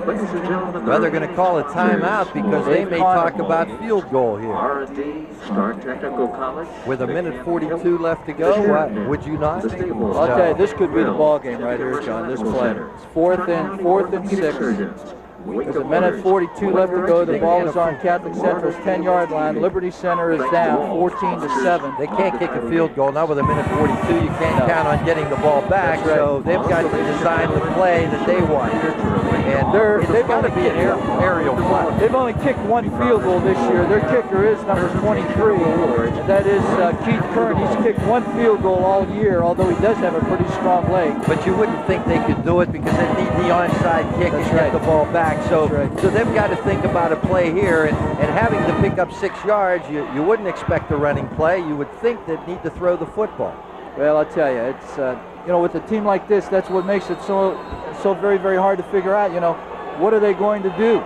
Well, they're going to call a timeout because they may talk about field goal here. R&D Star Technical College. With a minute 42 left to go, what, would you not? I'll tell you, this could be the ball game right here, John, this play. It's 4th and 6. There's a minute 42 left to go. The ball is on Catholic Central's 10-yard line. Liberty Center is down 14-7. They can't kick a field goal. Not with a minute 42. You can't count on getting the ball back. Right. So they've got to design the play that they want. And they've got to be an aerial play. They've only kicked 1 field goal this year. Their kicker is number 23, and that is Keith Kern. He's kicked 1 field goal all year, although he does have a pretty strong leg. But you wouldn't think they could do it because they need the onside kick and get the ball back. So they've got to think about a play here, and having to pick up 6 yards, you wouldn't expect a running play. You would think they'd need to throw the football. Well, I'll tell you, it's with a team like this, that's what makes it so very, very hard to figure out. What are they going to do?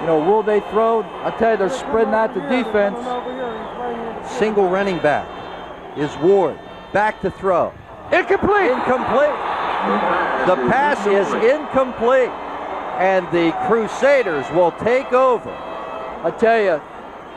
Will they throw? I'll tell you, they're spreading out the defense. Single running back is Ward. Back to throw. Incomplete. The pass is incomplete. And the Crusaders will take over. I tell you,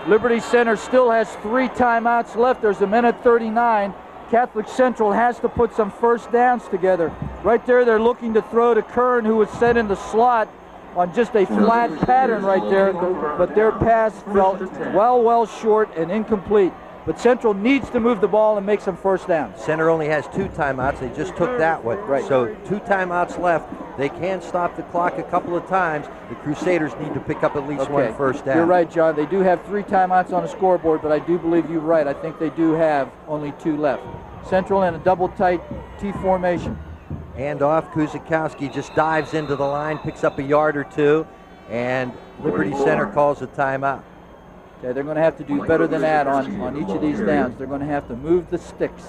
Liberty Center still has 3 timeouts left. There's a minute 39. Catholic Central has to put some first downs together. Right there, they're looking to throw to Kern, who was set in the slot on just a flat pattern right there. But their pass fell well short and incomplete. But Central needs to move the ball and make some first downs. Center only has 2 timeouts. They just took that one. Right. So 2 timeouts left. They can stop the clock a couple of times. The Crusaders need to pick up at least 1 first down. You're right, John. They do have 3 timeouts on the scoreboard, but I do believe you're right. I think they do have only 2 left. Central in a double tight T formation. Hand off. Kuzikowski just dives into the line, picks up a yard or 2, and Liberty Center calls a timeout. Okay, they're going to have to do better than that on each of these downs. They're going to have to move the sticks.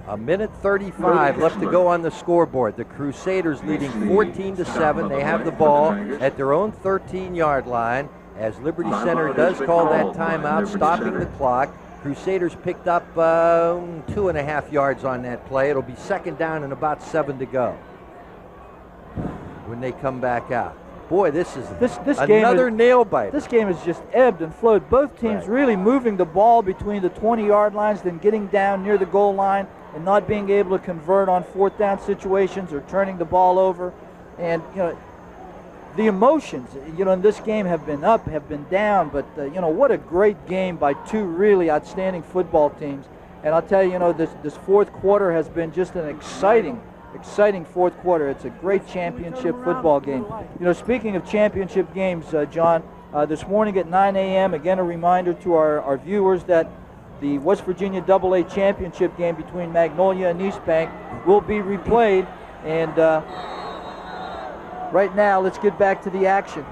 A minute 35 left to go on the scoreboard. The Crusaders leading 14-7. They have the ball at their own 13-yard line as Liberty Center does call that timeout, stopping the clock. Crusaders picked up 2.5 yards on that play. It'll be 2nd down and about 7 to go when they come back out. Boy, this is another nail biter. This game has just ebbed and flowed. Both teams really moving the ball between the 20-yard lines, then getting down near the goal line and not being able to convert on 4th down situations or turning the ball over. And, the emotions, in this game have been up, have been down, but, what a great game by 2 really outstanding football teams. And I'll tell you, this 4th quarter has been just an exciting 4th quarter. It's a great championship football game. Speaking of championship games, John, this morning at 9 a.m., again, a reminder to our viewers that the West Virginia AA championship game between Magnolia and East Bank will be replayed. And right now, let's get back to the action.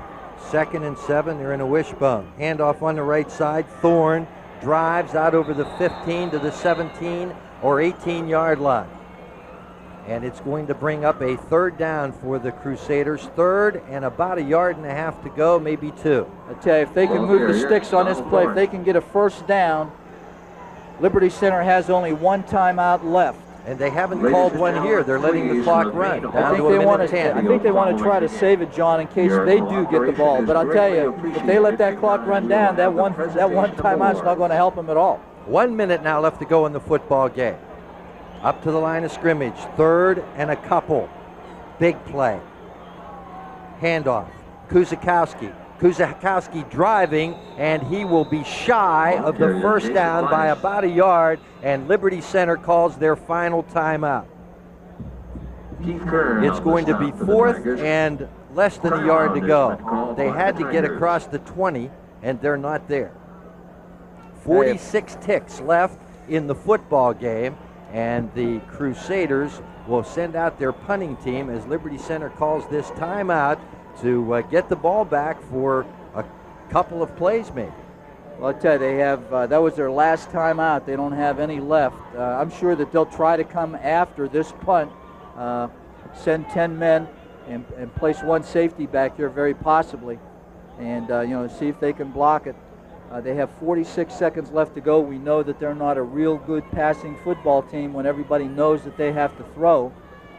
2nd and 7, they're in a wishbone. Handoff on the right side. Thorne drives out over the 15 to the 17 or 18-yard line. And it's going to bring up a 3rd down for the Crusaders. 3rd and about 1.5 yards to go, maybe 2. I tell you, if they can move the sticks on this play, if they can get a first down, Liberty Center has only 1 timeout left. And they haven't called one here. They're letting the clock run down to a minute 10. I think they want to try to save it, John, in case they do get the ball. But I'll tell you, if they let that clock run down, that one timeout's not going to help them at all. 1 minute now left to go in the football game. Up to the line of scrimmage. 3rd and a couple. Big play. Handoff. Kuzikowski driving, and he will be shy of the first down by about 1 yard, and Liberty Center calls their final timeout. It's going to be 4th and less than 1 yard to go. They had to get across the 20, and they're not there. 46 ticks left in the football game, and the Crusaders will send out their punting team as Liberty Center calls this timeout to get the ball back for a couple of plays maybe. Well, I'll tell you, they have, that was their last time out. They don't have any left. I'm sure that they'll try to come after this punt, send 10 men and place 1 safety back here very possibly. and see if they can block it. They have 46 seconds left to go. We know that they're not a real good passing football team when everybody knows that they have to throw.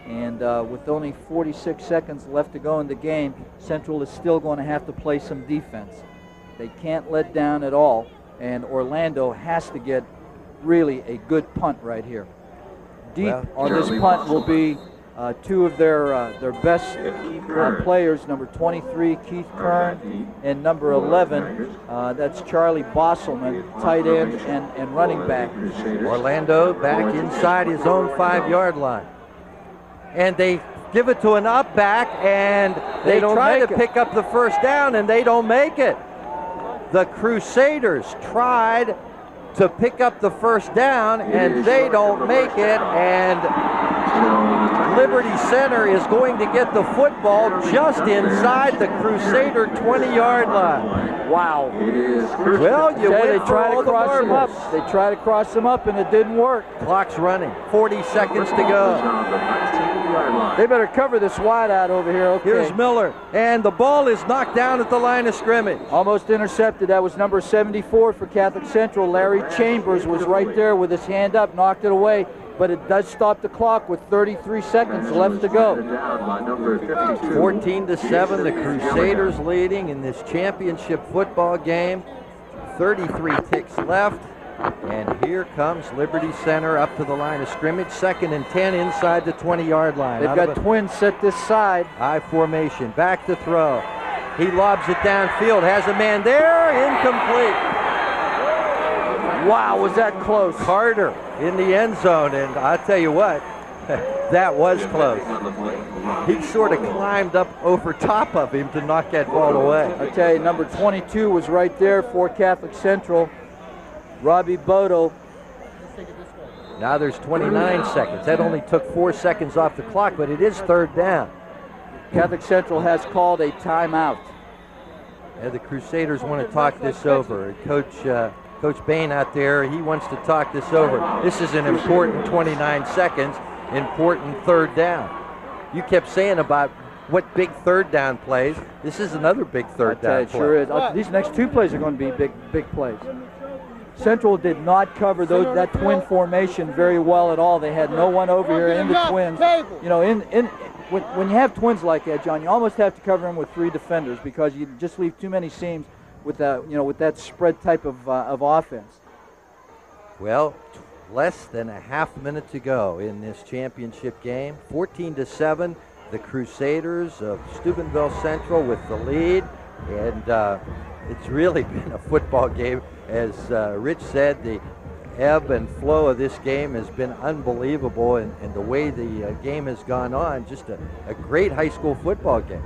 And with only 46 seconds left to go in the game, Central is still going to have to play some defense. They can't let down at all, and Orlando has to get really a good punt right here. Deep on this punt will be two of their best players, number 23, Keith Kern, and number 11, that's Charlie Bosselman, tight end and running back. Orlando back inside his own 5-yard line. And they give it to an up back, and they try to pick up the first down, and they don't make it. The Crusaders tried to pick up the first down, and they don't make it, and Liberty Center is going to get the football just inside the Crusader 20-yard line. Wow. Well, they try to cross them up. They try to cross them up, and it didn't work. Clock's running. 40 seconds to go. They better cover this wide out over here. Okay. Here's Miller, and the ball is knocked down at the line of scrimmage. Almost intercepted. That was number 74 for Catholic Central. Larry Chambers was right there with his hand up, knocked it away. But it does stop the clock with 33 seconds left to go. 14-7, the Crusaders leading in this championship football game. 33 ticks left, and here comes Liberty Center up to the line of scrimmage. 2nd and 10 inside the 20-yard line. They've got twins set this side. I formation, back to throw. He lobs it downfield, has a man there, incomplete. Wow, was that close. Carter in the end zone, and I'll tell you what, that was close. He sort of climbed up over top of him to knock that ball away. I tell you, number 22 was right there for Catholic Central, Robbie Bodo. Now there's 29 seconds. That only took 4 seconds off the clock, but it is 3rd down. Catholic Central has called a timeout. And the Crusaders want to talk this over. Coach Bahen out there, he wants to talk this over. This is an important 29 seconds, important 3rd down. You kept saying about what big 3rd down plays. This is another big 3rd down play. Sure is. These next 2 plays are going to be big plays. Central did not cover that twin formation very well at all. They had no one over here in the twins. You know, when you have twins like that, John, you almost have to cover them with 3 defenders because you just leave too many seams with that spread type of offense. Well, less than a half minute to go in this championship game. 14-7, the Crusaders of Steubenville Central with the lead, and it's really been a football game. As Rich said, the ebb and flow of this game has been unbelievable, and the way the game has gone on, just a great high school football game.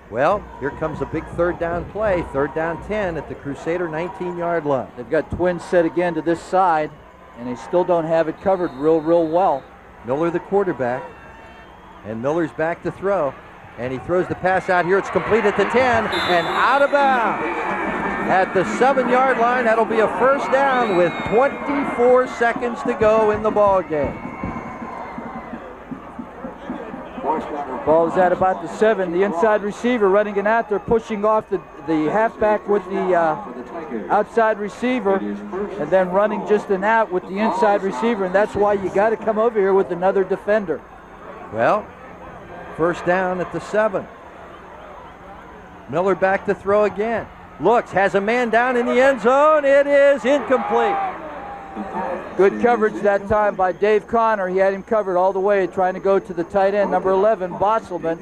Well, here comes a big 3rd down play, 3rd down 10 at the Crusader 19-yard line. They've got twins set again to this side, and they still don't have it covered real well. Miller the quarterback, and Miller's back to throw, and he throws the pass out here. It's complete at the 10 and out of bounds. At the 7-yard line, that'll be a 1st down with 24 seconds to go in the ball game. Ball is at about the 7. The inside receiver running it out there, pushing off the halfback with the outside receiver, and then running just an out with the inside receiver, and that's why you got to come over here with another defender. Well, 1st down at the 7. Miller back to throw again. Looks, has a man down in the end zone. It is incomplete. Good coverage that time by Dave Connor. He had him covered all the way, trying to go to the tight end, number 11, Bosselman.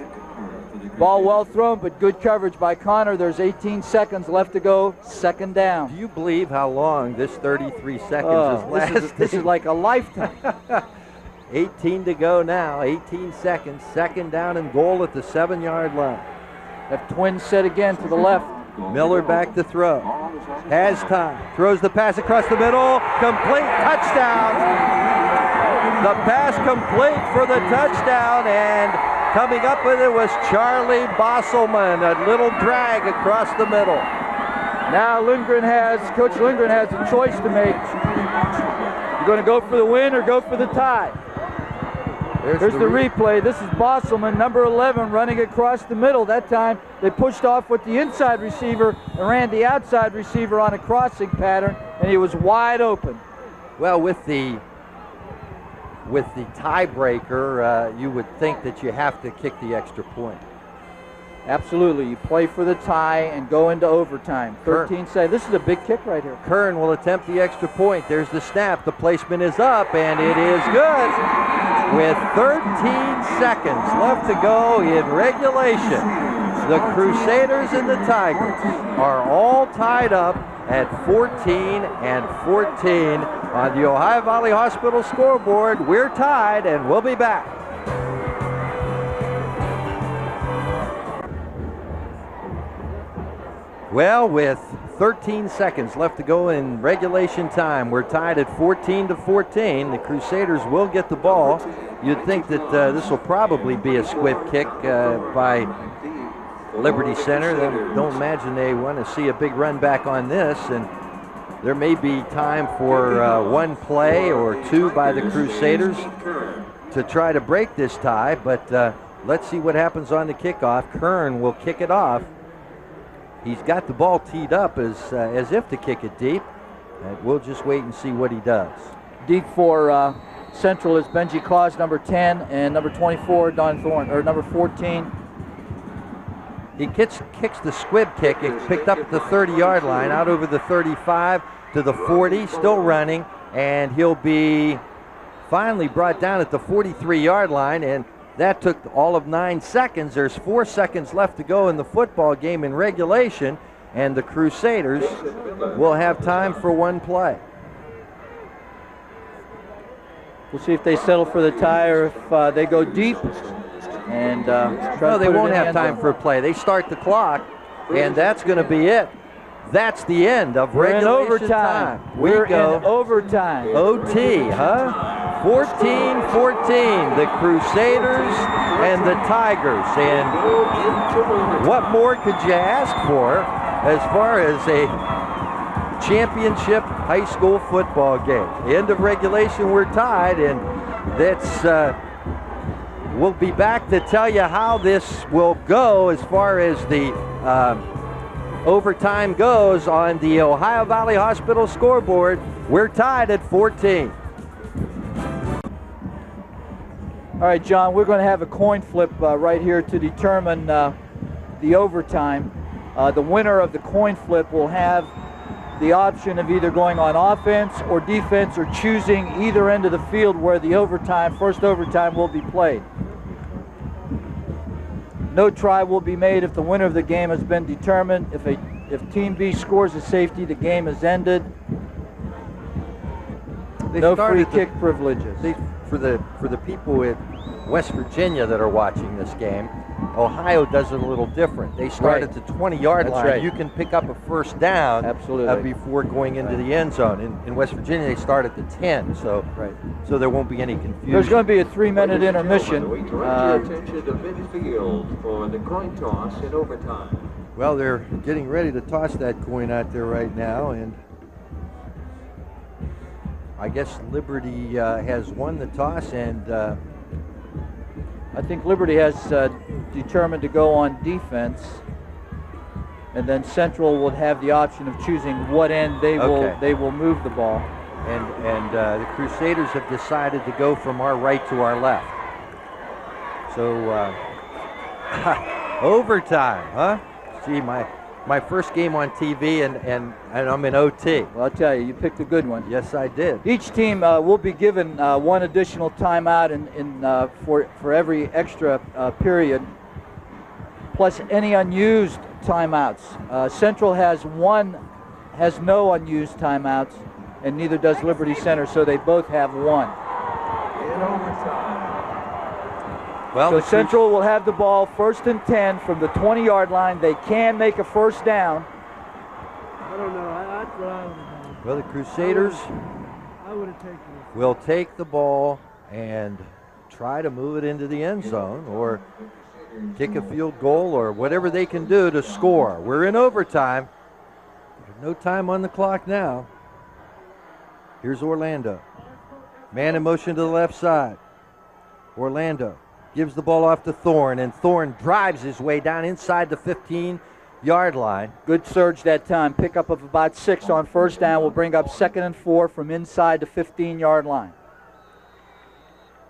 Ball well thrown, but good coverage by Connor. There's 18 seconds left to go, 2nd down. Do you believe how long this 33 seconds has lasted? This is like a lifetime. 18 to go now, 18 seconds. 2nd down and goal at the 7-yard line. Have twins set again to the left. Miller back to throw. Has time. Throws the pass across the middle. Complete. Touchdown. The pass complete for the touchdown, and coming up with it was Charlie Bosselman. A little drag across the middle. Now Coach Lindgren has a choice to make. You're going to go for the win or go for the tie. Here's the replay. This is Bosselman, number 11, running across the middle. That time they pushed off with the inside receiver and ran the outside receiver on a crossing pattern, and he was wide open. Well, with the tiebreaker, you would think that you have to kick the extra point. Absolutely. You play for the tie and go into overtime. 13 seconds. This is a big kick right here. Kern will attempt the extra point. There's the snap. The placement is up, and it is good. With 13 seconds left to go in regulation, the Crusaders and the Tigers are all tied up at 14-14 on the Ohio Valley Hospital scoreboard. We're tied, and we'll be back. Well, with 13 seconds left to go in regulation time, we're tied at 14-14. The Crusaders will get the ball. You'd think that this will probably be a squib kick by Liberty Center. They don't imagine they want to see a big run back on this, and there may be time for one play or two by the Crusaders to try to break this tie, but let's see what happens on the kickoff. Kern will kick it off. He's got the ball teed up as if to kick it deep. And we'll just wait and see what he does. Deep for Central is Benji Claus, number 10, and number 24, Don Thorne, or number 14. He kicks the squib kick. It's picked up at the 30-yard line, out over the 35 to the 40, still running, and he'll be finally brought down at the 43-yard line, and that took all of 9 seconds. There's 4 seconds left to go in the football game in regulation, and the Crusaders will have time for one play. We'll see if they settle for the tie or if they go deep. And no, they won't have time for a play. They start the clock, and that's going to be it. That's the end of regulation time. We're in overtime. OT, huh? 14-14, the Crusaders and the Tigers. And what more could you ask for as far as a championship high school football game? End of regulation, we're tied, and that's we'll be back to tell you how this will go as far as the overtime goes on the Ohio Valley Hospital scoreboard. We're tied at 14. All right, John, we're going to have a coin flip right here to determine the overtime. The winner of the coin flip will have the option of either going on offense or defense or choosing either end of the field where the first overtime will be played. No try will be made if the winner of the game has been determined. If Team B scores a safety, the game is ended. No free kick privileges. For the people in West Virginia that are watching this game, Ohio does it a little different. They start at the 20-yard line. Right. You can pick up a first down before going into the end zone. In West Virginia, they start at the 10, so there won't be any confusion. There's going to be a 3-minute intermission. We direct your attention to midfield for the coin toss in overtime. Well, they're getting ready to toss that coin out there right now, and I guess Liberty has won the toss, and I think Liberty has determined to go on defense, and then Central will have the option of choosing what end they will move the ball. And the Crusaders have decided to go from our right to our left. So overtime, huh? Gee, my first game on TV, and I'm in OT. Well, I'll tell you, you picked a good one. Yes, I did. Each team will be given one additional timeout for every extra period, plus any unused timeouts. Central has no unused timeouts, and neither does Liberty Center, so they both have one. In overtime. Well, so Central will have the ball 1st and 10 from the 20-yard line. They can make a first down. I don't know. That's what I would have done. Well, the Crusaders will take the ball and try to move it into the end zone or kick a field goal or whatever they can do to score. We're in overtime. There's no time on the clock now. Here's Orlando. Man in motion to the left side. Orlando gives the ball off to Thorne, and Thorne drives his way down inside the 15-yard line. Good surge that time. Pickup of about 6 on first down will bring up 2nd and 4 from inside the 15-yard line.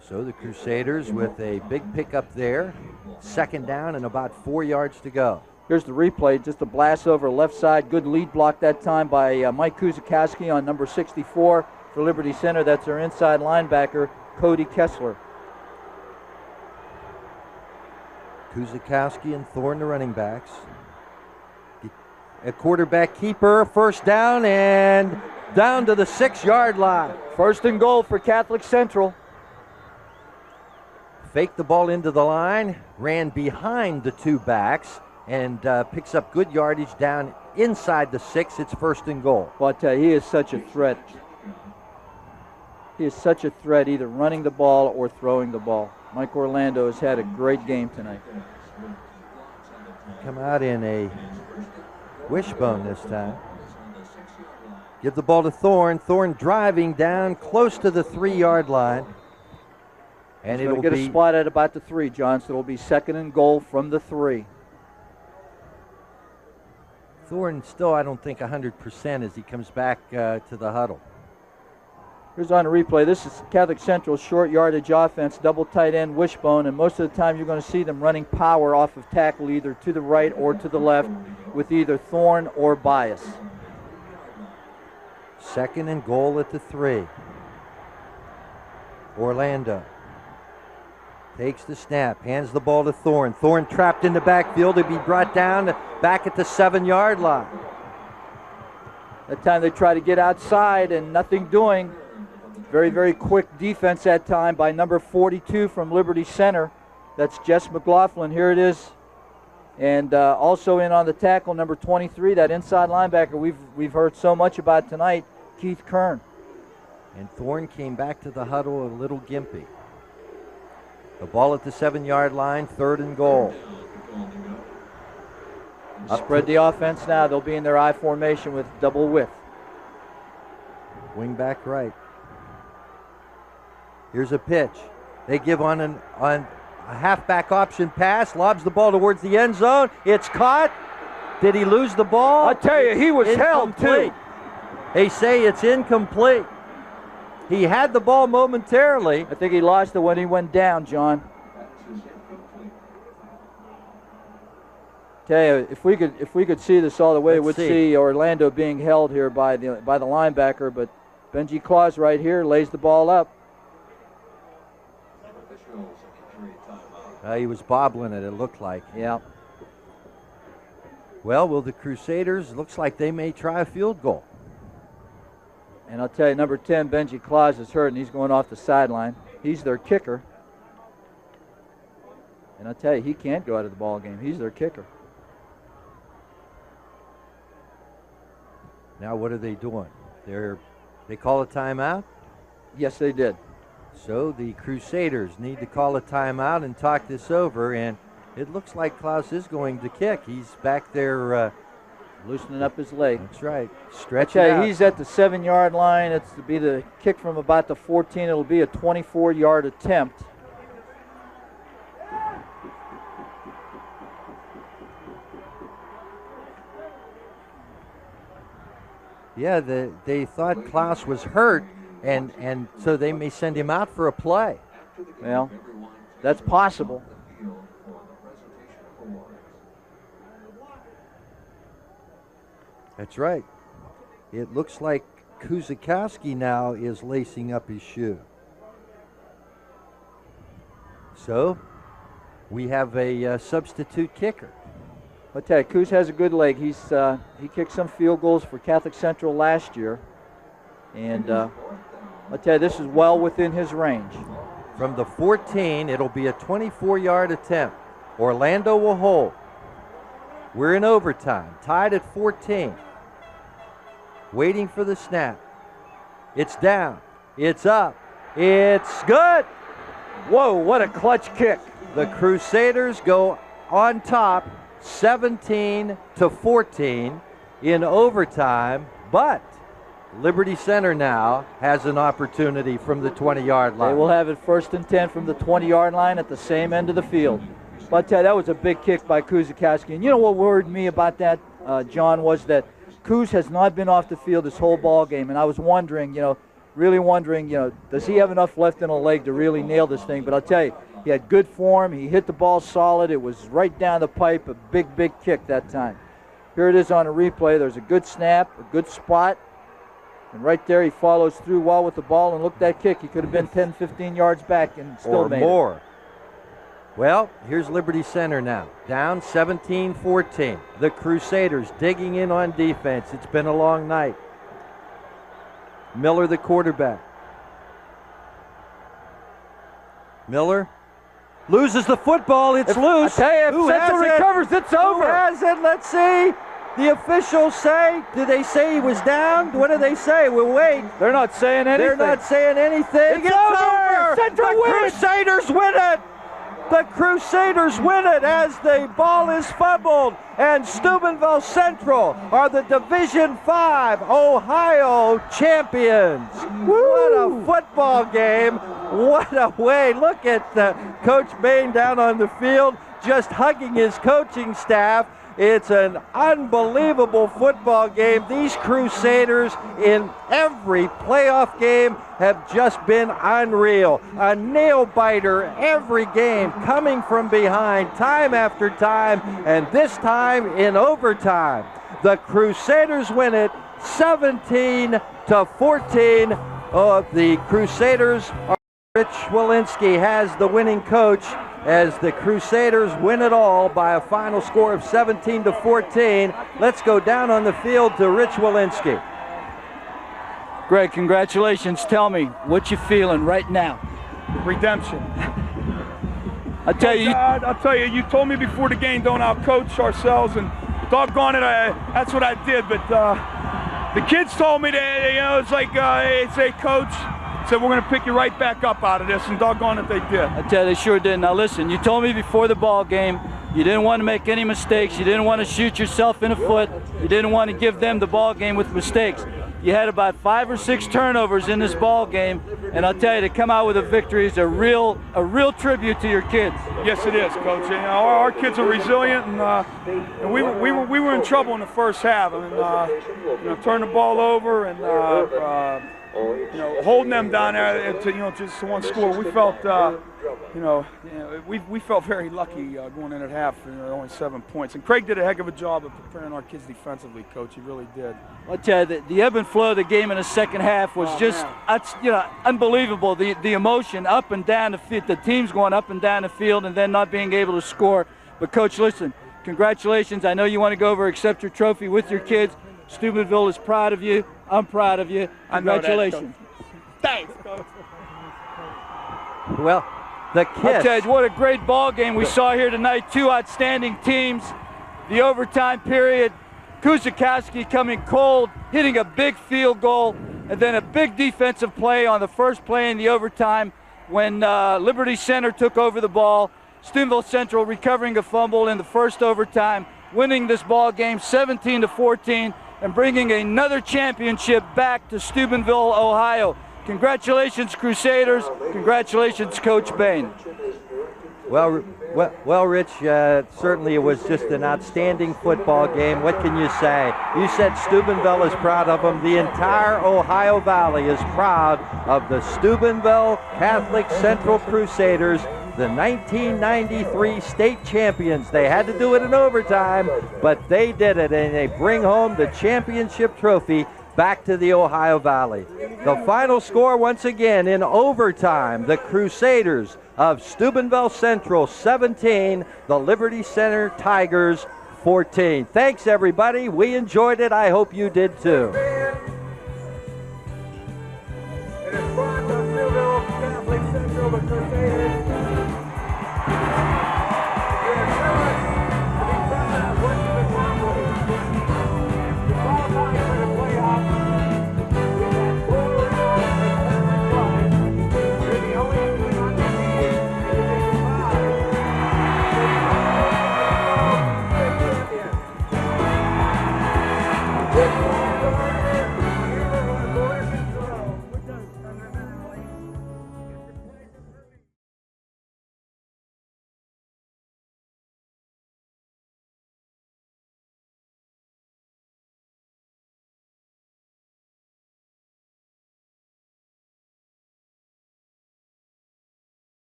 So the Crusaders with a big pickup there. 2nd down and about 4 yards to go. Here's the replay, just a blast over left side. Good lead block that time by Mike Kuzikowski on number 64 for Liberty Center. That's their inside linebacker, Cody Kessler. Kuzikowski and Thorne, the running backs. A quarterback keeper, first down, and down to the 6-yard line. 1st and goal for Catholic Central. Faked the ball into the line, ran behind the 2 backs, and picks up good yardage down inside the 6. It's 1st and goal. Well, I tell you, he is such a threat. He is such a threat either running the ball or throwing the ball. Mike Orlando has had a great game tonight. Come out in a wishbone this time. Give the ball to Thorne. Thorne driving down close to the 3-yard line. And it'll get a spot at about the 3, John, so it'll be 2nd and goal from the 3. Thorne still, I don't think, 100% as he comes back to the huddle. Here's on the replay. This is Catholic Central's short yardage offense, double tight end wishbone, and most of the time you're going to see them running power off of tackle either to the right or to the left with either Thorne or bias. 2nd and goal at the 3. Orlando takes the snap, hands the ball to Thorne. Thorne trapped in the backfield to be brought down back at the 7-yard line. That time they try to get outside and nothing doing. Very, very quick defense that time by number 42 from Liberty Center. That's Jess McLaughlin. Here it is. And also in on the tackle, number 23, that inside linebacker we've heard so much about tonight, Keith Kern. And Thorne came back to the huddle a little gimpy. The ball at the 7-yard line, 3rd and goal. Spread the offense now. They'll be in their I formation with double width. Wing back right. Here's a pitch. They give on a halfback option pass. Lobs the ball towards the end zone. It's caught. Did he lose the ball? I tell you, he was held too. They say it's incomplete. He had the ball momentarily. I think he lost it when he went down, John. Tell you, if we could see this all the way, we'd see Orlando being held here by the linebacker. But Benji Claus right here lays the ball up. He was bobbling it looked like. Yeah. Well, will the Crusaders? Looks like they may try a field goal. And I'll tell you, number 10, Benji Claus is hurt, and he's going off the sideline. He's their kicker. And I'll tell you, he can't go out of the ball game. He's their kicker. Now what are they doing? They call a timeout? Yes, they did. So the Crusaders need to call a timeout and talk this over, and it looks like Klaus is going to kick. He's back there loosening up his leg. That's right. Stretch it out. Okay, he's at the 7-yard line. It's to be the kick from about the 14. It'll be a 24-yard attempt. Yeah, they thought Klaus was hurt, and so they may send him out for a play. Well, that's possible. That's right. It looks like Kuzikowski now is lacing up his shoe. So we have a substitute kicker. I'll tell you, Kuz has a good leg. He kicked some field goals for Catholic Central last year. And I'll tell you, this is well within his range. From the 14, it'll be a 24-yard attempt. Orlando will hold. We're in overtime, tied at 14. Waiting for the snap. It's down. It's up. It's good. Whoa, what a clutch kick. The Crusaders go on top 17-14 in overtime, but Liberty Center now has an opportunity from the 20-yard line. They will have it 1st and 10 from the 20-yard line at the same end of the field. But that was a big kick by Kuzikowski. And you know what worried me about that, John, was that Kuz has not been off the field this whole ball game. And I was wondering, really wondering, does he have enough left in a leg to really nail this thing? But I'll tell you, he had good form. He hit the ball solid. It was right down the pipe, a big, big kick that time. Here it is on a replay. There's a good snap, a good spot. And right there, he follows through well with the ball, and look at that kick. He could have been 10, 15 yards back and still made it. Or more. Well, here's Liberty Center now, down 17-14. The Crusaders digging in on defense. It's been a long night. Miller, the quarterback. Miller loses the football. It's loose. I tell you, if Central recovers, it's over. Who has it? Let's see. The officials say, did they say he was down? What do they say? We'll wait. They're not saying anything. They're not saying anything. It's over. Central wins. Crusaders win it. The Crusaders win it as the ball is fumbled, and Steubenville Central are the Division V Ohio champions. What a football game. What a way. Look at Coach Bahen down on the field just hugging his coaching staff. It's an unbelievable football game. These Crusaders in every playoff game have just been unreal. A nail-biter every game, coming from behind time after time, and this time in overtime. The Crusaders win it 17-14. The Crusaders are Rich Wilinski has the winning coach as the Crusaders win it all by a final score of 17-14. Let's go down on the field to Rich Wilinski. Gregg, congratulations. Tell me, what you feeling right now? Redemption. I'll tell you, you told me before the game, don't out-coach ourselves, and doggone it, that's what I did. But the kids told me that, it's like, hey, coach, said we're going to pick you right back up out of this, and doggone it, they did. I tell you, they sure did. Now listen, you told me before the ball game you didn't want to make any mistakes. You didn't want to shoot yourself in the foot. You didn't want to give them the ball game with mistakes. You had about 5 or 6 turnovers in this ball game, and I'll tell you, to come out with a victory is a real tribute to your kids. Yes, it is, Coach. Our kids are resilient, and we were in trouble in the first half. I mean, turn the ball over and. Holding them down there to just one score. We felt, we felt very lucky going in at half. Only 7 points. And Craig did a heck of a job of preparing our kids defensively, Coach. He really did. I'll tell you, the ebb and flow of the game in the second half was unbelievable. The emotion up and down the field, the teams going up and down the field, and then not being able to score. But Coach, listen, congratulations. I know you want to go over accept your trophy with your kids. Steubenville is proud of you. I'm proud of you. Congratulations. Thanks, Coach. Well, the kiss. I'll tell you, what a great ball game we saw here tonight. 2 outstanding teams. The overtime period, Kuzikowski coming cold, hitting a big field goal, and then a big defensive play on the first play in the overtime when Liberty Center took over the ball. Steubenville Central recovering a fumble in the first overtime, winning this ball game 17-14. And bringing another championship back to Steubenville, Ohio. Congratulations, Crusaders. Congratulations, Coach Bahen. Well, Rich, certainly it was just an outstanding football game. What can you say? You said Steubenville is proud of them. The entire Ohio Valley is proud of the Steubenville Catholic Central Crusaders, the 1993 state champions. They had to do it in overtime, but they did it, and they bring home the championship trophy back to the Ohio Valley. The final score, once again, in overtime, the Crusaders of Steubenville Central 17, the Liberty Center Tigers 14. Thanks, everybody. We enjoyed it. I hope you did too.